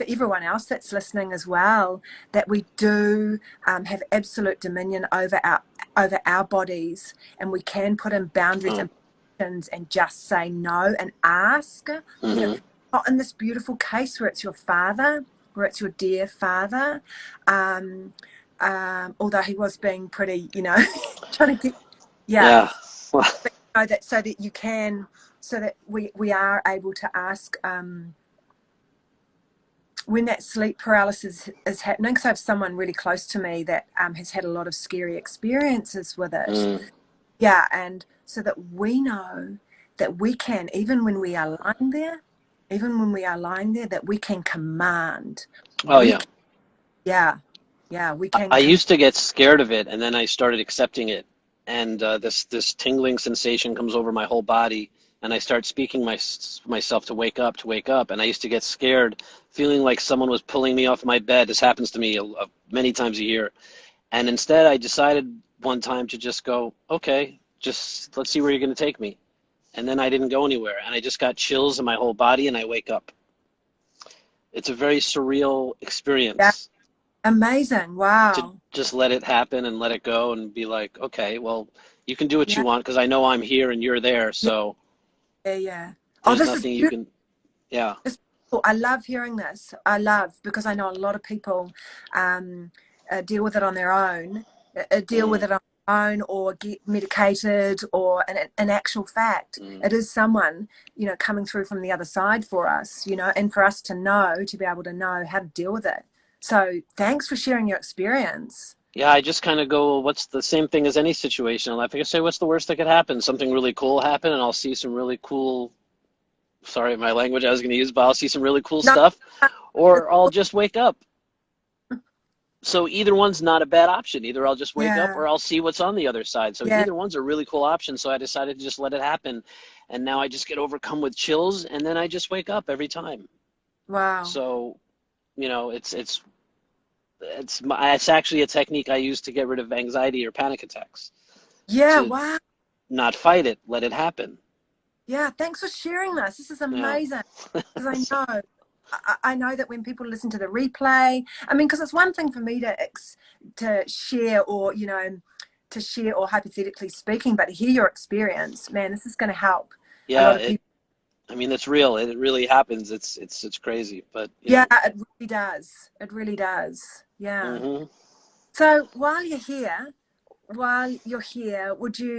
everyone else that's listening as well, that we do have absolute dominion over our bodies, and we can put in boundaries and just say no and ask. Not in this beautiful case where it's your father, where it's your dear father, although he was being pretty, trying to get but, that so that you can, so that we are able to ask when that sleep paralysis is happening. So I have someone really close to me that has had a lot of scary experiences with it. Yeah, and so that we know that we can, even when we are lying there, that we can command. We can. I used to get scared of it, and then I started accepting it, and this tingling sensation comes over my whole body, and I start speaking myself to wake up, and I used to get scared, feeling like someone was pulling me off my bed. This happens to me many times a year, and instead I decided one time to just go, okay, just let's see where you're going to take me. And then I didn't go anywhere, and I just got chills in my whole body, and I wake up. It's a very surreal Yeah. experience Amazing. to Wow. just let it happen and let it go and be like, okay, well, you can do what you Yeah. want because I know I'm here and you're there, Yeah. so Yeah. Yeah. Oh, there's this is nothing you beautiful. can, yeah. I love hearing this. I love because I know a lot of people um, deal with it on their own, deal with Mm, it on their own, or get medicated, or in actual fact, mm. it is someone, you know, coming through from the other side for us, you know, and for us to know, to be able to know how to deal with it. So thanks for sharing your experience. Yeah, I just kind of go, what's the same thing as any situation in life? I can say, what's the worst that could happen? Something really cool happen, and I'll see some really cool, sorry, my language I was going to use, but I'll see some really cool No, stuff, or I'll just wake up. So either one's not a bad option. Either I'll just wake up yeah, or I'll see what's on the other side. So yeah, either one's a really cool option. So I decided to just let it happen. And now I just get overcome with chills and then I just wake up every time. wow, So, you know, it's actually a technique I use to get rid of anxiety or panic attacks, yeah, to wow. not fight it, let it happen. Yeah, thanks for sharing this. This is Yeah. amazing because I know. I know that when people listen to the replay, I mean, because it's one thing for me to share, or you know, to share, or hypothetically speaking, but to hear your experience, man, this is going to help a Yeah, lot of people. I mean it's real. It really happens. It's crazy, but you Yeah, know. it really does. It really does. Yeah. Hmm. So while you're here,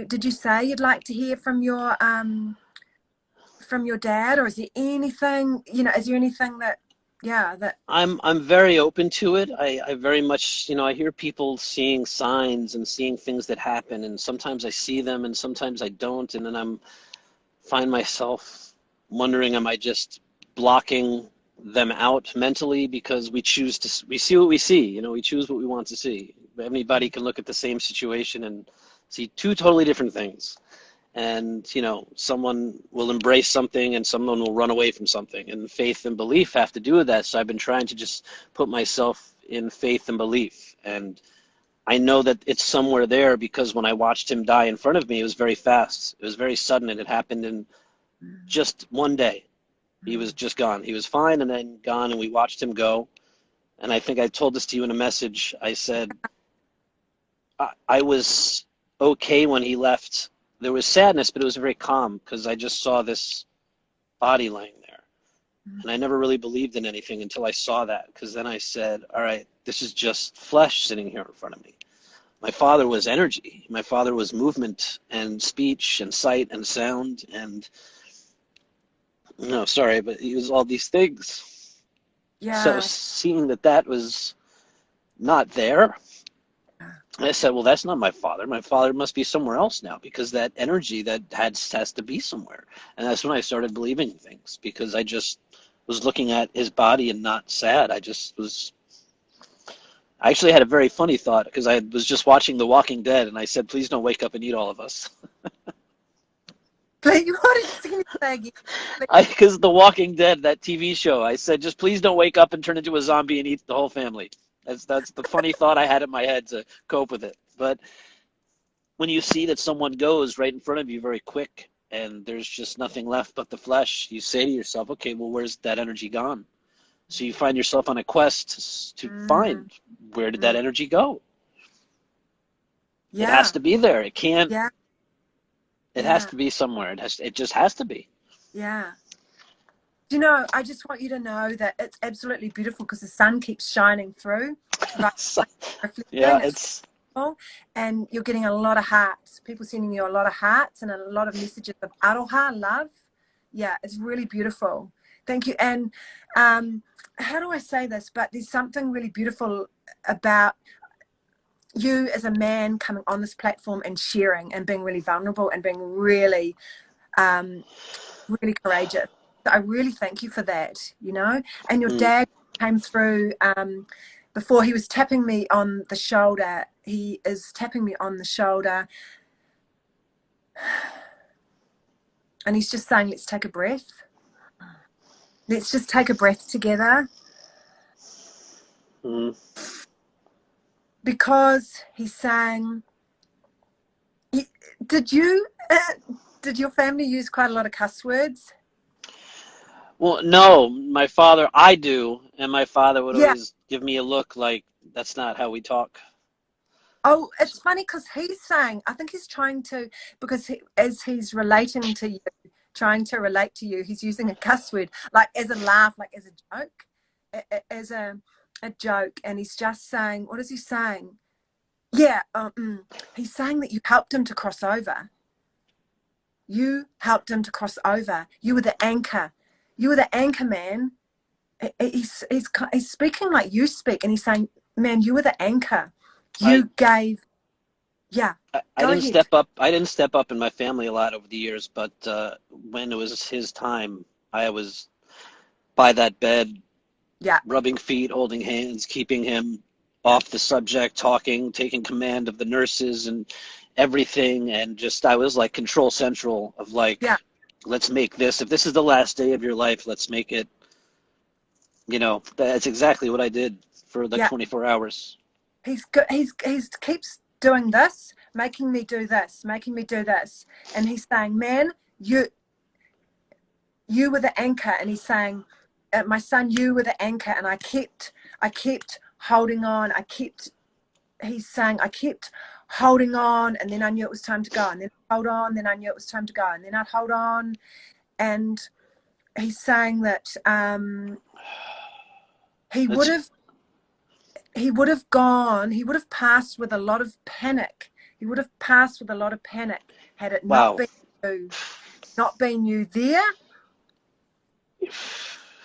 did you say you'd like to hear from your dad, or is there anything, you know, is there anything that, yeah, that, I'm very open to it. I very much, you know, I hear people seeing signs and seeing things that happen, and sometimes I see them and sometimes I don't, and then I'm find myself wondering, am I just blocking them out mentally because we see what we see, you know, we choose what we want to see. Anybody can look at the same situation and see two totally different things. And you know, someone will embrace something and someone will run away from something, and faith and belief have to do with that. So I've been trying to just put myself in faith and belief, and I know that it's somewhere there because when I watched him die in front of me, it was very fast, it was very sudden, and it happened in just one day. He was just gone, he was fine and then gone, and we watched him go. And I think I told this to you in a message. I said I was okay when he left. There was sadness, but it was very calm because I just saw this body laying there. And I never really believed in anything until I saw that, because then I said, all right, this is just flesh sitting here in front of me. My father was energy. My father was movement and speech and sight and sound and, no, sorry, but he was all these things. So yeah, seeing that that was not there, I said, well, that's not my father. My father must be somewhere else now, because that energy that has to be somewhere. And that's when I started believing things, because I just was looking at his body and not sad. I actually had a very funny thought because I was just watching The Walking Dead and I said, please don't wake up and eat all of us. but you want to say again? Because The Walking Dead, that TV show, I said, just please don't wake up and turn into a zombie and eat the whole family. That's the funny thought I had in my head to cope with it. But when you see that someone goes right in front of you very quick and there's just nothing left but the flesh, you say to yourself, okay, well, where's that energy gone? So you find yourself on a quest to Mm, find, where did that mm, energy go? It has yeah, to be there. It can't, yeah, it has yeah, to be somewhere. It just has to be. yeah. Do you know, I just want you to know that it's absolutely beautiful because the sun keeps shining through, right? So, yeah, Reflecting, it's it's, beautiful, and you're getting a lot of hearts. People sending you a lot of hearts and a lot of messages of aroha, love. Yeah, it's really beautiful. Thank you. And how do I say this? But there's something really beautiful about you as a man coming on this platform and sharing and being really vulnerable and being really, um, really courageous. So I really thank you for that, you know. And your mm, dad came through before. He was tapping me on the shoulder. He is tapping me on the shoulder, and he's just saying, let's take a breath. Let's just take a breath together. mm, Because he's saying, did you did your family use quite a lot of cuss words? Well, no, my father, I do, and my father would Yeah. always give me a look like that's not how we talk. Oh, it's funny because he's saying, I think he's trying to, because as he's relating to you, trying to relate to you, he's using a cuss word, like as a laugh, like as a joke, as a joke. And he's just saying, what is he saying? Yeah, he's saying that you helped him to cross over. You helped him to cross over. You were the anchor. You were the anchor, man. He's speaking like you speak, and he's saying, man, you were the anchor. I You gave, yeah, I go didn't ahead. step up. I didn't step up in my family a lot over the years, but when it was his time, I was by that bed, Yeah, rubbing feet, holding hands, keeping him off the subject, talking, taking command of the nurses and everything, and just I was like control central of like, yeah, let's make this. If this is the last day of your life, let's make it. You know, that's exactly what I did for like yeah. 24 hours. He's good. He's keeps doing this, making me do this, making me do this, and he's saying, man, you were the anchor. And he's saying, my son, you were the anchor. And I kept holding on. He's saying, I kept holding on, and then I knew it was time to go, and then I'd hold on, then I knew it was time to go, and then I'd hold on. And he's saying that he would That's have he would have gone, he would have passed with a lot of panic. He would have passed with a lot of panic had it wow. not been you there.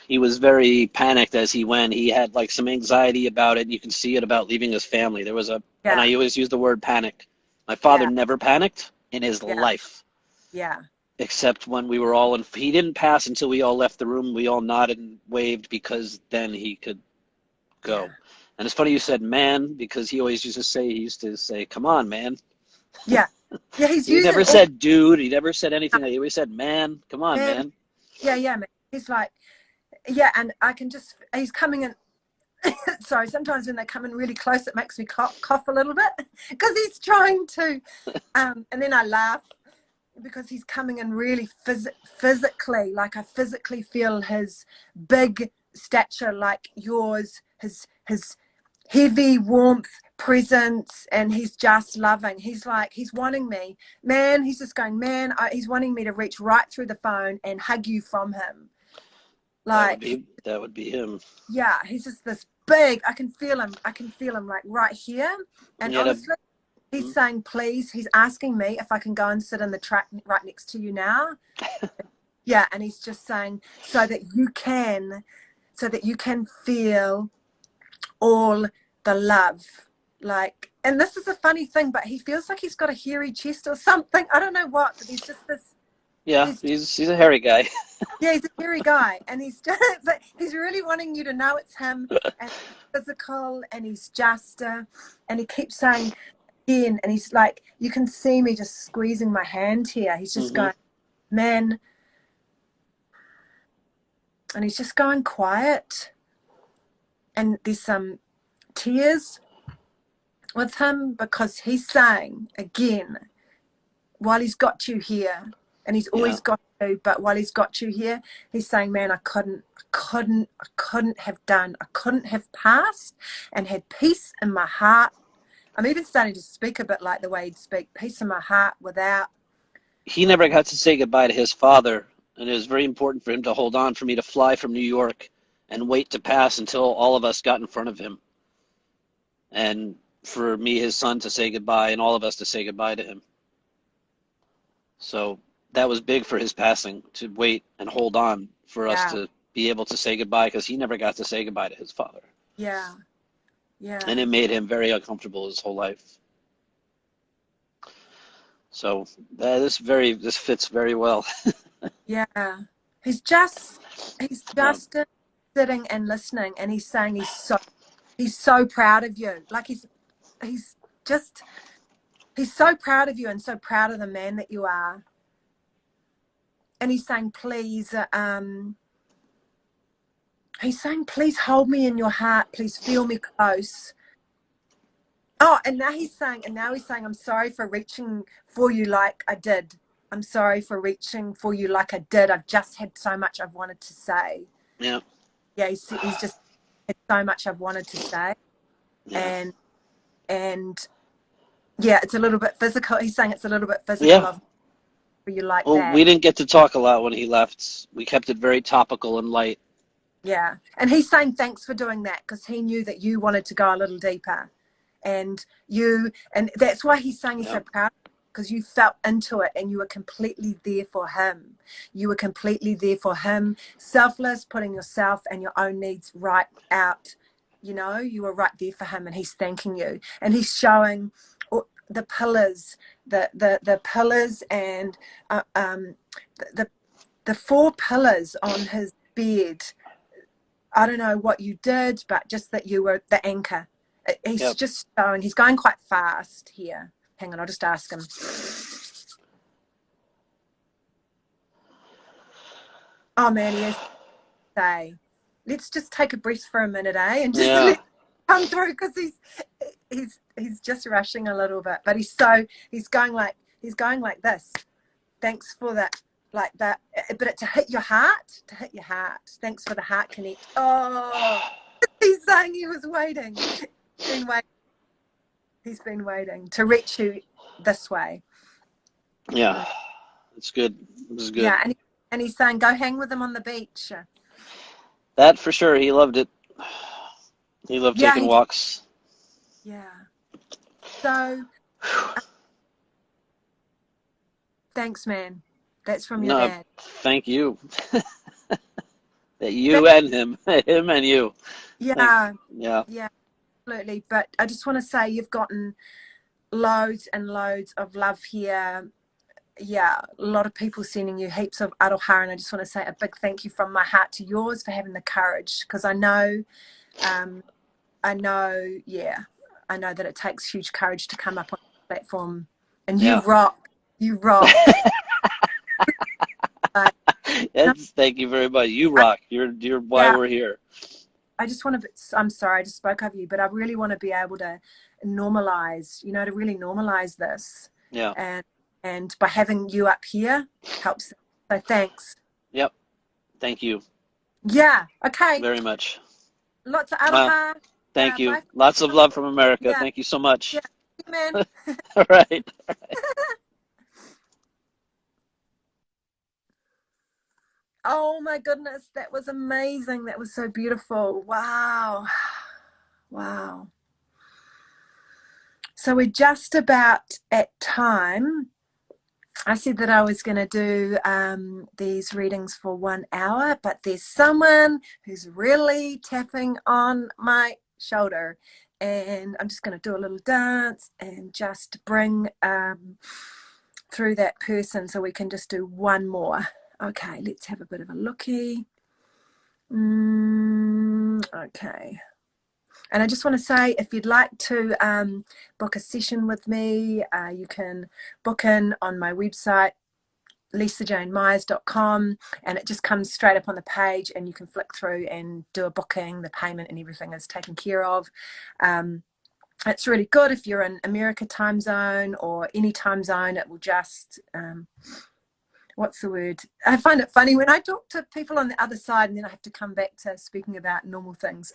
He was very panicked as he went. He had like some anxiety about it. You can see it about leaving his family. There was and Yeah, I always use the word panic. My father yeah, never panicked in his yeah, life, yeah, except when we were all in. He didn't pass until we all left the room. We all nodded and waved because then he could yeah, go. And it's funny you said man because he used to say, come on, man. yeah, yeah. He's He using never all said dude. He never said anything. He always said man. Come on, man. man. Yeah, yeah, man. He's like, yeah, and I can just, he's coming in. Sorry, sometimes when they come in really close, it makes me cough a little bit because he's trying to, and then I laugh because he's coming in really physically, like I physically feel his big stature like yours, his heavy warmth presence, and he's just loving. He's like, he's wanting me, man. He's just going, man. He's wanting me to reach right through the phone and hug you from him. Like, That would be him. yeah, he's just this big. I can feel him. I can feel him like right here. And He had a honestly, he's saying, please. He's asking me if I can go and sit in the track right next to you now. Yeah, and he's just saying so that you can feel all the love. Like, and this is a funny thing, but he feels like he's got a hairy chest or something. I don't know what, but he's just this. Yeah, he's a hairy guy. Yeah, he's a hairy guy, and he's just, but he's really wanting you to know it's him, and he's physical, and he's just, and he keeps saying again, and he's like, you can see me just squeezing my hand here. He's just Hmm. going, man, and he's just going quiet, and there's some tears with him because he's saying again, while he's got you here, and he's Yeah. always got you, but while he's got you here, he's saying, man, I couldn't have passed and had peace in my heart. I'm even starting to speak a bit like the way he'd speak, peace in my heart without. He never got to say goodbye to his father, and it was very important for him to hold on for me to fly from New York and wait to pass until all of us got in front of him. And for me, his son, to say goodbye and all of us to say goodbye to him. So that was big for his passing, to wait and hold on for us Yeah, to be able to say goodbye because he never got to say goodbye to his father. yeah, yeah, And it made him very uncomfortable his whole life. So this fits very well. yeah. He's just Yeah. sitting and listening, and he's saying he's so proud of you. Like he's just he's so proud of you and so proud of the man that you are. And he's saying, please, hold me in your heart. Please feel me close. Oh, and now he's saying, I'm sorry for reaching for you like I did. I'm sorry for reaching for you like I did. I've just had so much I've wanted to say. Yeah. Yeah, he's just had so much I've wanted to say. Yeah. And yeah, it's a little bit physical. He's saying it's a little bit physical Yeah. of for you like Well, that. we didn't get to talk a lot when he left. We kept it very topical and light. Yeah. And he's saying thanks for doing that because he knew that you wanted to go a little deeper. And that's why he's saying he's so Yep. proud, because you felt into it and you were completely there for him. You were completely there for him, selfless, putting yourself and your own needs right out. You know, you were right there for him, and he's thanking you. And he's showing the pillars, the pillars, and the 4 pillars on his bed. I don't know what you did, but just that you were the anchor. He's Yep. just showing. He's going quite fast here. Hang on, I'll just ask him. Oh man, he is. Say, let's just take a breath for a minute, eh? And just Yeah. let him come through, because he's just rushing a little bit, but he's going like this. Thanks for that, like that, but to hit your heart. Thanks for the heart connect. Oh, he's saying he was waiting. He's been waiting to reach you this way. Yeah. It's good. This is good. Yeah, and he's saying go hang with him on the beach. That for sure. He loved it. He loved taking walks. Yeah. So, thanks, man. That's from your dad. Thank you. You and him. Him and you. Yeah. Yeah. Yeah, absolutely. But I just want to say you've gotten loads and loads of love here. Yeah, a lot of people sending you heaps of aroha, and I just want to say a big thank you from my heart to yours for having the courage, because I know that it takes huge courage to come up on the platform, and you rock. Thank you very much. You rock. You're why we're here. I just want to, I'm sorry, I just spoke over you, but I really want to be able to normalize, to really normalize this. Yeah. And by having you up here helps. So thanks. Yep. Thank you. Yeah. Okay. Very much. Lots of aroha. Thank you. Lots of love from America. Yeah. Thank you so much. Yeah, man. All right. Oh my goodness, that was amazing. That was so beautiful. Wow. So we're just about at time. I said that I was going to do these readings for 1 hour, but there's someone who's really tapping on my shoulder, and I'm just going to do a little dance and just bring through that person so we can just do one more. Okay, let's have a bit of a looky. Okay. And I just want to say, if you'd like to book a session with me, you can book in on my website, lisajanemyers.com, and it just comes straight up on the page, and you can flick through and do a booking. The payment and everything is taken care of. It's really good if you're in America time zone or any time zone. It will just... what's the word? I find it funny when I talk to people on the other side and then I have to come back to speaking about normal things.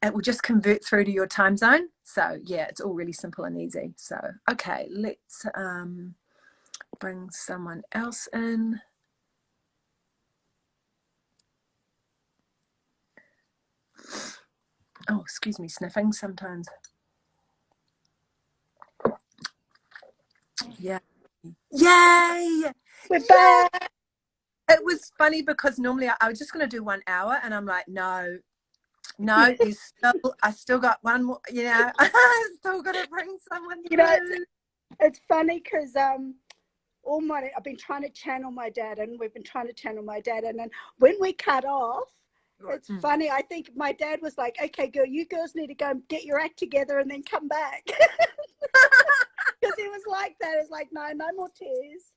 It will just convert through to your time zone. So yeah, it's all really simple and easy. So, okay, let's bring someone else in. Oh, excuse me, sniffing sometimes. Yeah. Yay! We're back. It was funny because normally I was just going to do 1 hour, and I'm like, no, I still got one more, I still got to bring someone through. It's funny because I've been trying to channel my dad, and we've been trying to channel my dad, and then when we cut off, it's funny. I think my dad was like, okay, girl, you girls need to go and get your act together and then come back. Because he was like that. It's like, no more tears.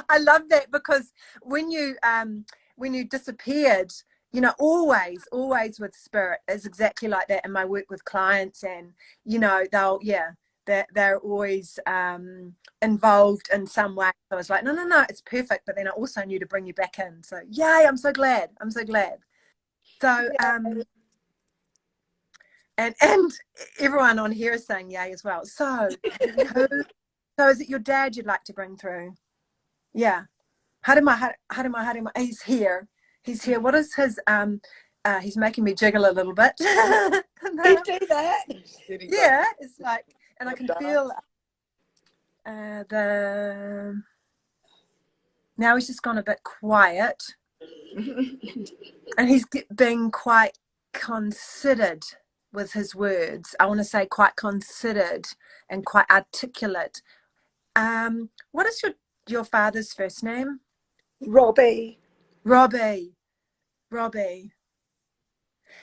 I love that, because when you disappeared, you know, always with spirit is exactly like that in my work with clients. And, you know, they're always involved in some way. So I was like, no, it's perfect. But then I also knew to bring you back in. So yay, I'm so glad. So, Yeah. and everyone on here is saying yay as well. So is it your dad you'd like to bring through? Yeah. Harima, he's here. What is his he's making me jiggle a little bit. You do that. Yeah, it's like, and I can feel the now he's just gone a bit quiet. And he's being quite considered with his words. I want to say quite considered and quite articulate. What is your father's first name? Robbie. Robbie.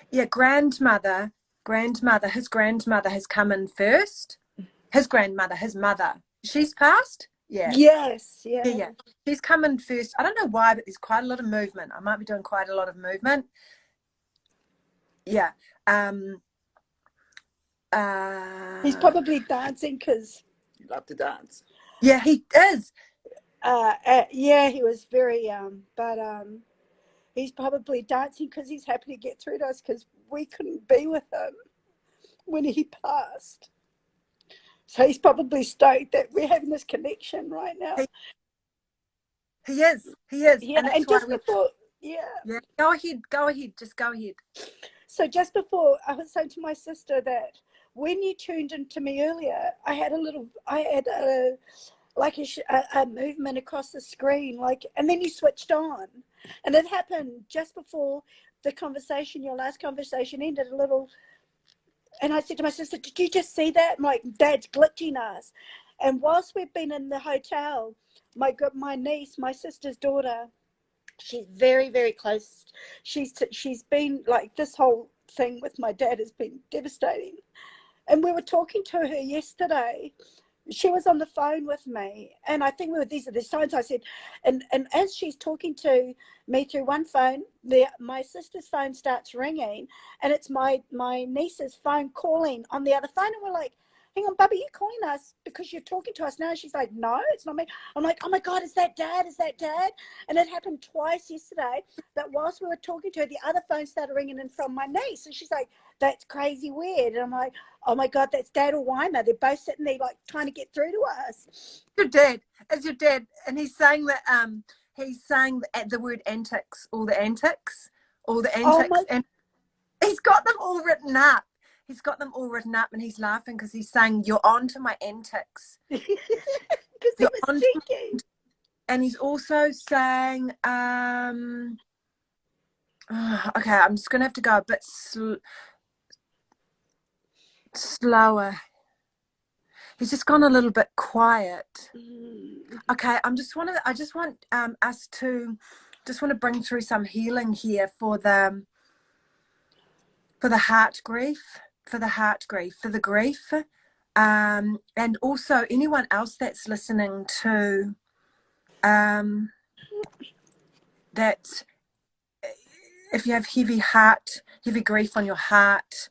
Yeah, grandmother, his grandmother has come in first. His mother. She's passed? Yeah. Yes, yeah. Yeah. She's come in first. I don't know why, but there's quite a lot of movement. I might be doing quite a lot of movement. Yeah. He's probably dancing because You love to dance. Yeah, he is. yeah, he was very but he's probably dancing because he's happy to get through to us because we couldn't be with him when he passed. So he's probably stoked that we're having this connection right now. He is. Yeah, and and just before, yeah. Go ahead. Just go ahead. So just before, I was saying to my sister that when you tuned into me earlier, I had a movement across the screen, and then you switched on, and it happened just before the conversation, your last conversation ended a little. And I said to my sister, "Did you just see that?" I'm like, "Dad's glitching us." And whilst we've been in the hotel, my niece, my sister's daughter, she's very, very close. She's been like, this whole thing with my dad has been devastating. And we were talking to her yesterday. She was on the phone with me, and I think these are the signs. I said, and as she's talking to me through one phone, my sister's phone starts ringing, and it's my niece's phone calling on the other phone, and we're like, "Hang on, Bubba, you calling us because you're talking to us now?" She's like, "No, it's not me." I'm like, "Oh my God, is that Dad? And it happened twice yesterday that whilst we were talking to her, the other phone started ringing in from my niece, and she's like, "That's crazy weird." And I'm like, "Oh my God, that's Dad or Weimer. They're both sitting there like trying to get through to us." Your dad. It's your dad. And he's saying that the word antics, all the antics. And he's got them all written up. And he's laughing because he's saying, "You're on to my antics." Because he was cheeky. And he's also saying, okay, I'm just going to have to go a bit slower. He's just gone a little bit quiet. Okay, I just want us to bring through some healing here for the heart grief, for the grief, and also anyone else that's listening to that. If you have heavy grief on your heart,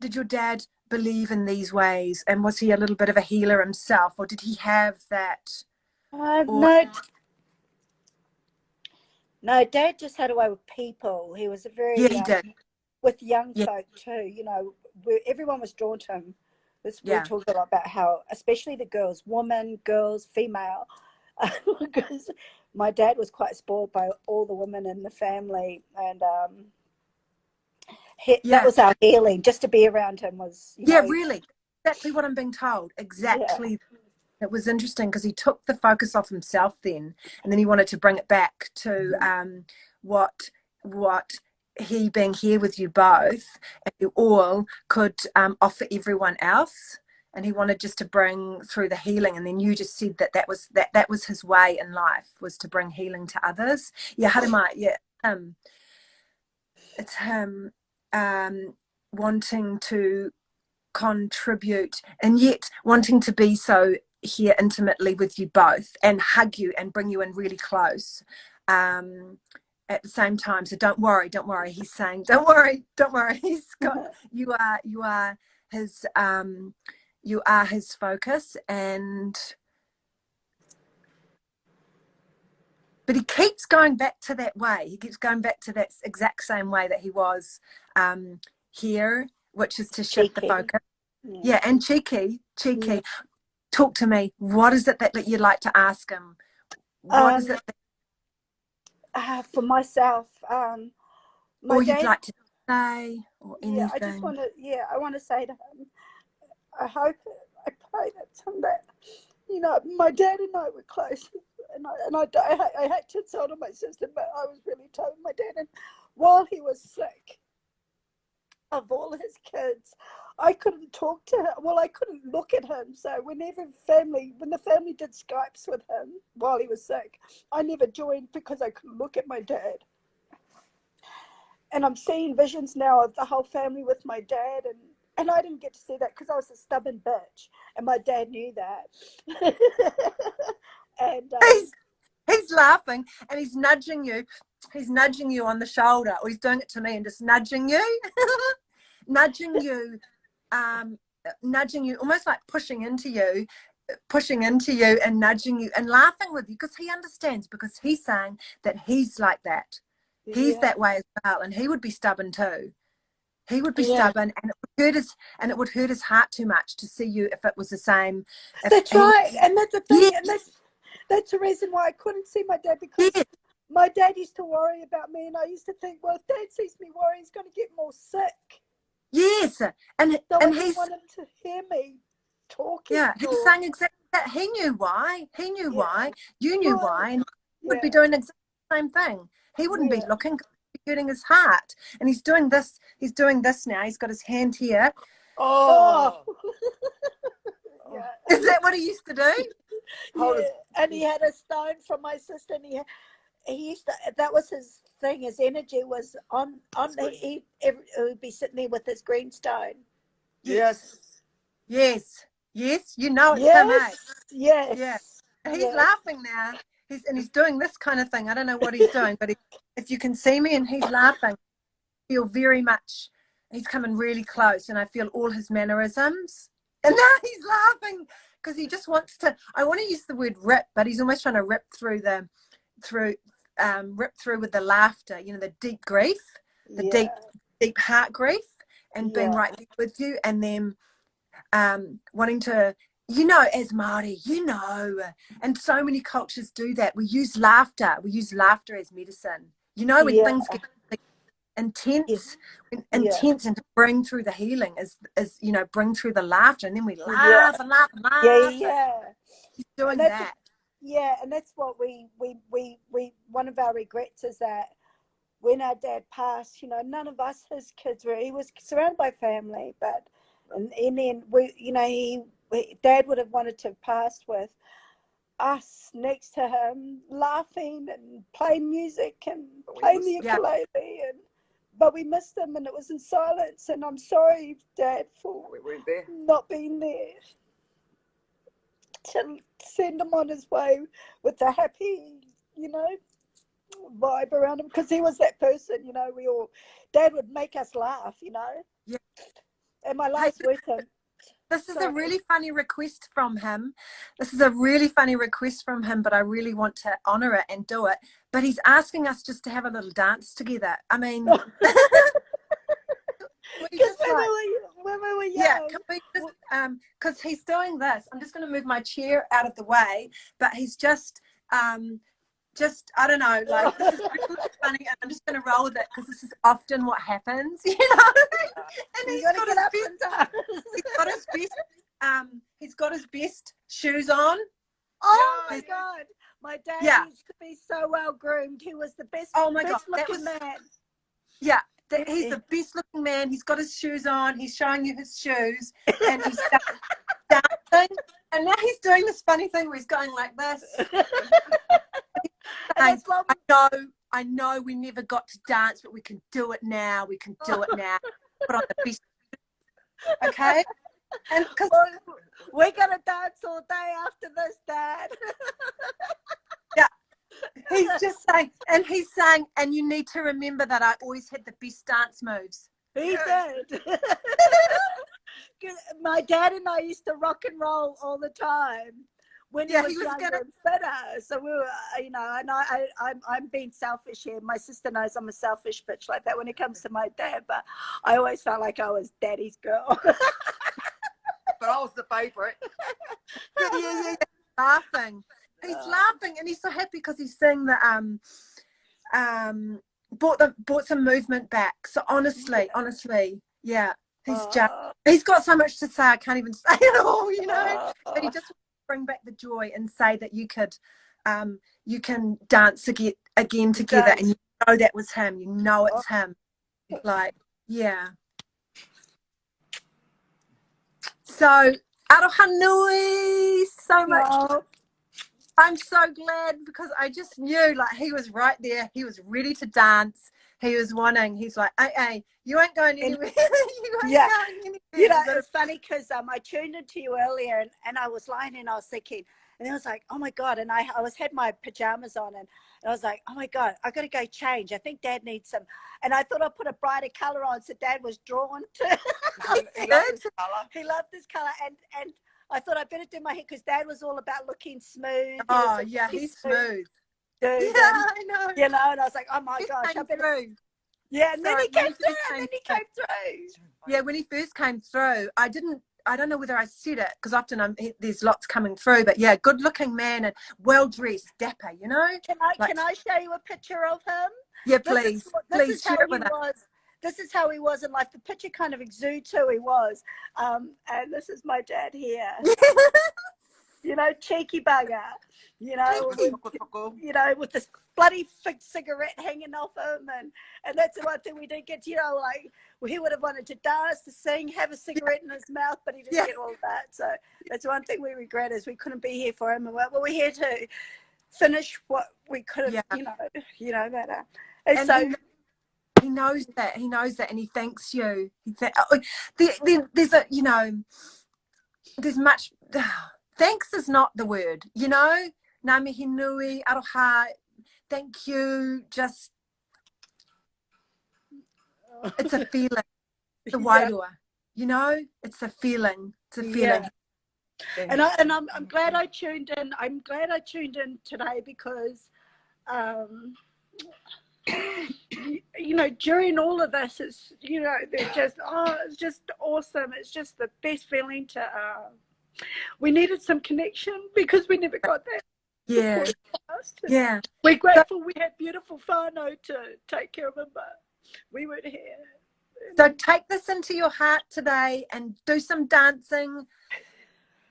did your dad believe in these ways, and was he a little bit of a healer himself, or did he have that? No, Dad just had a way with people. He was a very Yeah, he did. With young folk too. You know, everyone was drawn to him. We talked a lot about how, especially the girls, female, because my dad was quite spoiled by all the women in the family, and that was our healing. Just to be around him was, really, exactly what I'm being told. Exactly. Yeah. It was interesting because he took the focus off himself then, and then he wanted to bring it back to what he being here with you both, and you all could offer everyone else. And he wanted just to bring through the healing, and then you just said that was his way in life, was to bring healing to others. Yeah, Harima, it's him wanting to contribute, and yet wanting to be so here intimately with you both and hug you and bring you in really close at the same time. So don't worry. He's saying, don't worry. He's got, you are his focus, but he keeps going back to that way. He keeps going back to that exact same way that he was here, which is to shift the focus. Yeah, and cheeky. Yeah. Talk to me. What is it that you'd like to ask him? What is it for myself? Or you'd like to say, or anything? Yeah, I just want to. Yeah, I want to say to him. I hope, I pray that someday, you know, my dad and I were close, and I had to tell to my sister, but I was really tight with my dad, and while he was sick, of all his kids, I couldn't talk to him. Well, I couldn't look at him. So when the family did Skypes with him while he was sick, I never joined because I couldn't look at my dad. And I'm seeing visions now of the whole family with my dad, and I didn't get to see that because I was a stubborn bitch, and my dad knew that. And he's laughing and he's nudging you. He's nudging you on the shoulder, or he's doing it to me and just nudging you, nudging you, almost like pushing into you and nudging you and laughing with you because he understands, because he's saying that he's like that. He's that way as well, and he would be stubborn too. He would be stubborn, and it would hurt his heart too much to see you if it was the same. That's right, and that's the thing, and that's the reason why I couldn't see my dad, because my dad used to worry about me, and I used to think, well, if Dad sees me worry, he's going to get more sick. Yes, and he wanted to hear me talking. Yeah, he's saying exactly that. He knew why. Why. You knew why, and he would be doing exactly the same thing. He wouldn't be looking, hurting his heart. And he's doing this. He's doing this now. He's got his hand here. Oh. Is that what he used to do? And he had a stone from my sister, and he used to, that was his thing. His energy was on he would be sitting there with his green stone. Yes. You know it's him, eh? Yes. He's laughing now. He's doing this kind of thing. I don't know what he's doing, but if you can see me and he's laughing, I feel very much, he's coming really close, and I feel all his mannerisms. And now he's laughing because he just wants to, I want to use the word rip, but he's almost trying to rip through with the laughter, you know, the deep grief, the deep heart grief, and being right there with you, and then wanting to, you know, as Māori, you know, and so many cultures do that. We use laughter as medicine. You know, when things get intense, and to bring through the healing is you know, bring through the laughter, and then we laugh and laugh and laugh. He's doing that. And that's what we one of our regrets is that when our dad passed, you know, none of us, his kids, he was surrounded by family, but and then we, you know, Dad would have wanted to have passed with us next to him, laughing and playing music and playing the ukulele, but we missed him, and it was in silence. And I'm sorry, Dad, for not being there to send him on his way with the happy, you know, vibe around him, because he was that person, you know. Dad would make us laugh, you know. And my last words to him. This is a really funny request from him. But I really want to honour it and do it. But he's asking us just to have a little dance together. I mean, when we were young. Yeah, because he's doing this. I'm just going to move my chair out of the way, but he's just I don't know, like, this is really funny, and I'm just going to roll with it because this is often what happens, you know. And he's got his best shoes on. Oh my God, my dad used to be so well groomed. He was the best. Oh my God, looking man. Yeah, he's the best looking man. He's got his shoes on. He's showing you his shoes, and he's dancing. And now he's doing this funny thing where he's going like this. I know we never got to dance, but we can do it now. Put on the best. Okay? And because Well, we're gonna dance all day after this, Dad. he's just saying, and you need to remember that I always had the best dance moves. He did. My dad and I used to rock and roll all the time when he was younger and fitter. So we were, you know, and I'm being selfish here. My sister knows I'm a selfish bitch like that when it comes to my dad, but I always felt like I was daddy's girl. But I was the favourite. Yeah. Laughing. He's laughing, and he's so happy because he's seeing the brought some movement back. So honestly, yeah, he's got so much to say. I can't even say it all, you know. But he just wants to bring back the joy and say that you can dance again together, and you know that was him. You know it's him. Like, yeah. So aroha nui so much. I'm so glad because I just knew like he was right there. He was ready to dance. He was wanting. He's like, hey, you ain't going anywhere. You ain't going anywhere. You know, it's funny because I tuned into you earlier and I was lying and I was thinking, and I was like, oh my God. And I had my pajamas on and I was like, oh my God, I got to go change. I think Dad needs some. And I thought I'd put a brighter color on. So Dad was drawn to He loved his colour. He loved this color. And I thought I better do my hair because Dad was all about looking smooth. Oh, yeah, he's smooth. Dude, yeah, I know. You know, and I was like, oh my gosh. I better. Yeah, and then he came through. Yeah, when he first came through, I don't know whether I said it because often there's lots coming through, but yeah, good looking man and well dressed, dapper, you know. Can I show you a picture of him? Yeah, please. Please share it with us. This is how he was in life. The picture kind of exudes who he was. And this is my dad here. You know, cheeky bugger. You know, with this bloody fig cigarette hanging off him, and that's the one thing we didn't get. You know, like he would have wanted to dance, to sing, have a cigarette in his mouth, but he didn't get all that. So that's one thing we regret is we couldn't be here for him. And we're here to finish what we could have, you know better. And so. He knows that, and he thanks you. There's a, you know, there's much. Thanks is not the word, you know. Ngā mihi nui, aroha, thank you. Just, it's a feeling. It's a wairua, you know. It's a feeling. It's a feeling. And I'm glad I tuned in. I'm glad I tuned in today because. You know, during all of this, it's, you know, they're just, it's just awesome. It's just the best feeling to, we needed some connection because we never got that. Yeah. Yeah. We're grateful we had beautiful whānau to take care of him, but we weren't here. So take this into your heart today and do some dancing,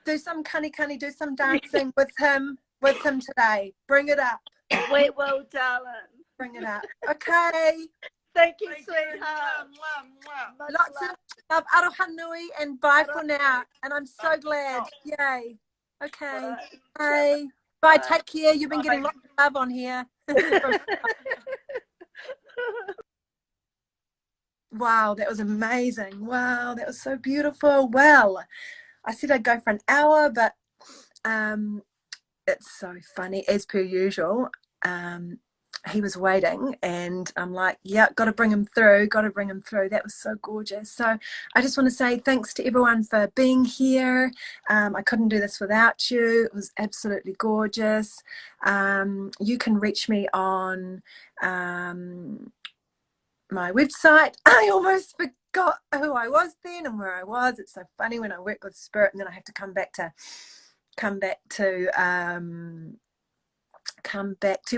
do some kani, do some dancing with him today. Bring it up. We will, darling. Bring it up. Okay. Thank you, sweetheart. Lots of love. Aroha nui and bye for now. And I'm so glad. Yay. Okay. Bye. Bye. Take care. You've been getting lots of love on here. Wow, that was amazing. Wow, that was so beautiful. Well, I said I'd go for an hour, but it's so funny as per usual. He was waiting and I'm like, yeah, got to bring him through. That was so gorgeous. So I just want to say thanks to everyone for being here. I couldn't do this without you. It was absolutely gorgeous. You can reach me on my website. I almost forgot who I was then and where I was. It's so funny when I work with Spirit and then I have to come back to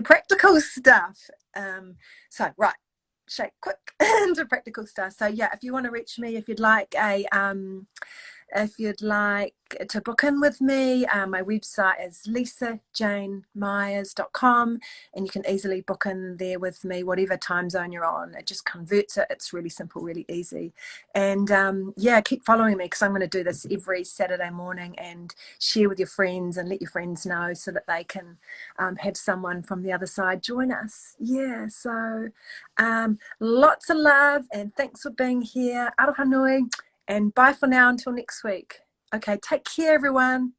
practical stuff. So right, shake quick into practical stuff. So yeah, if you want to reach me, if you'd like to book in with me, my website is lisajanemyers.com and you can easily book in there with me, whatever time zone you're on. It just converts it. It's really simple, really easy. And yeah, keep following me because I'm going to do this every Saturday morning and share with your friends and let your friends know so that they can have someone from the other side join us. Yeah, so lots of love and thanks for being here. Aroha nui. And bye for now until next week. Okay, take care, everyone.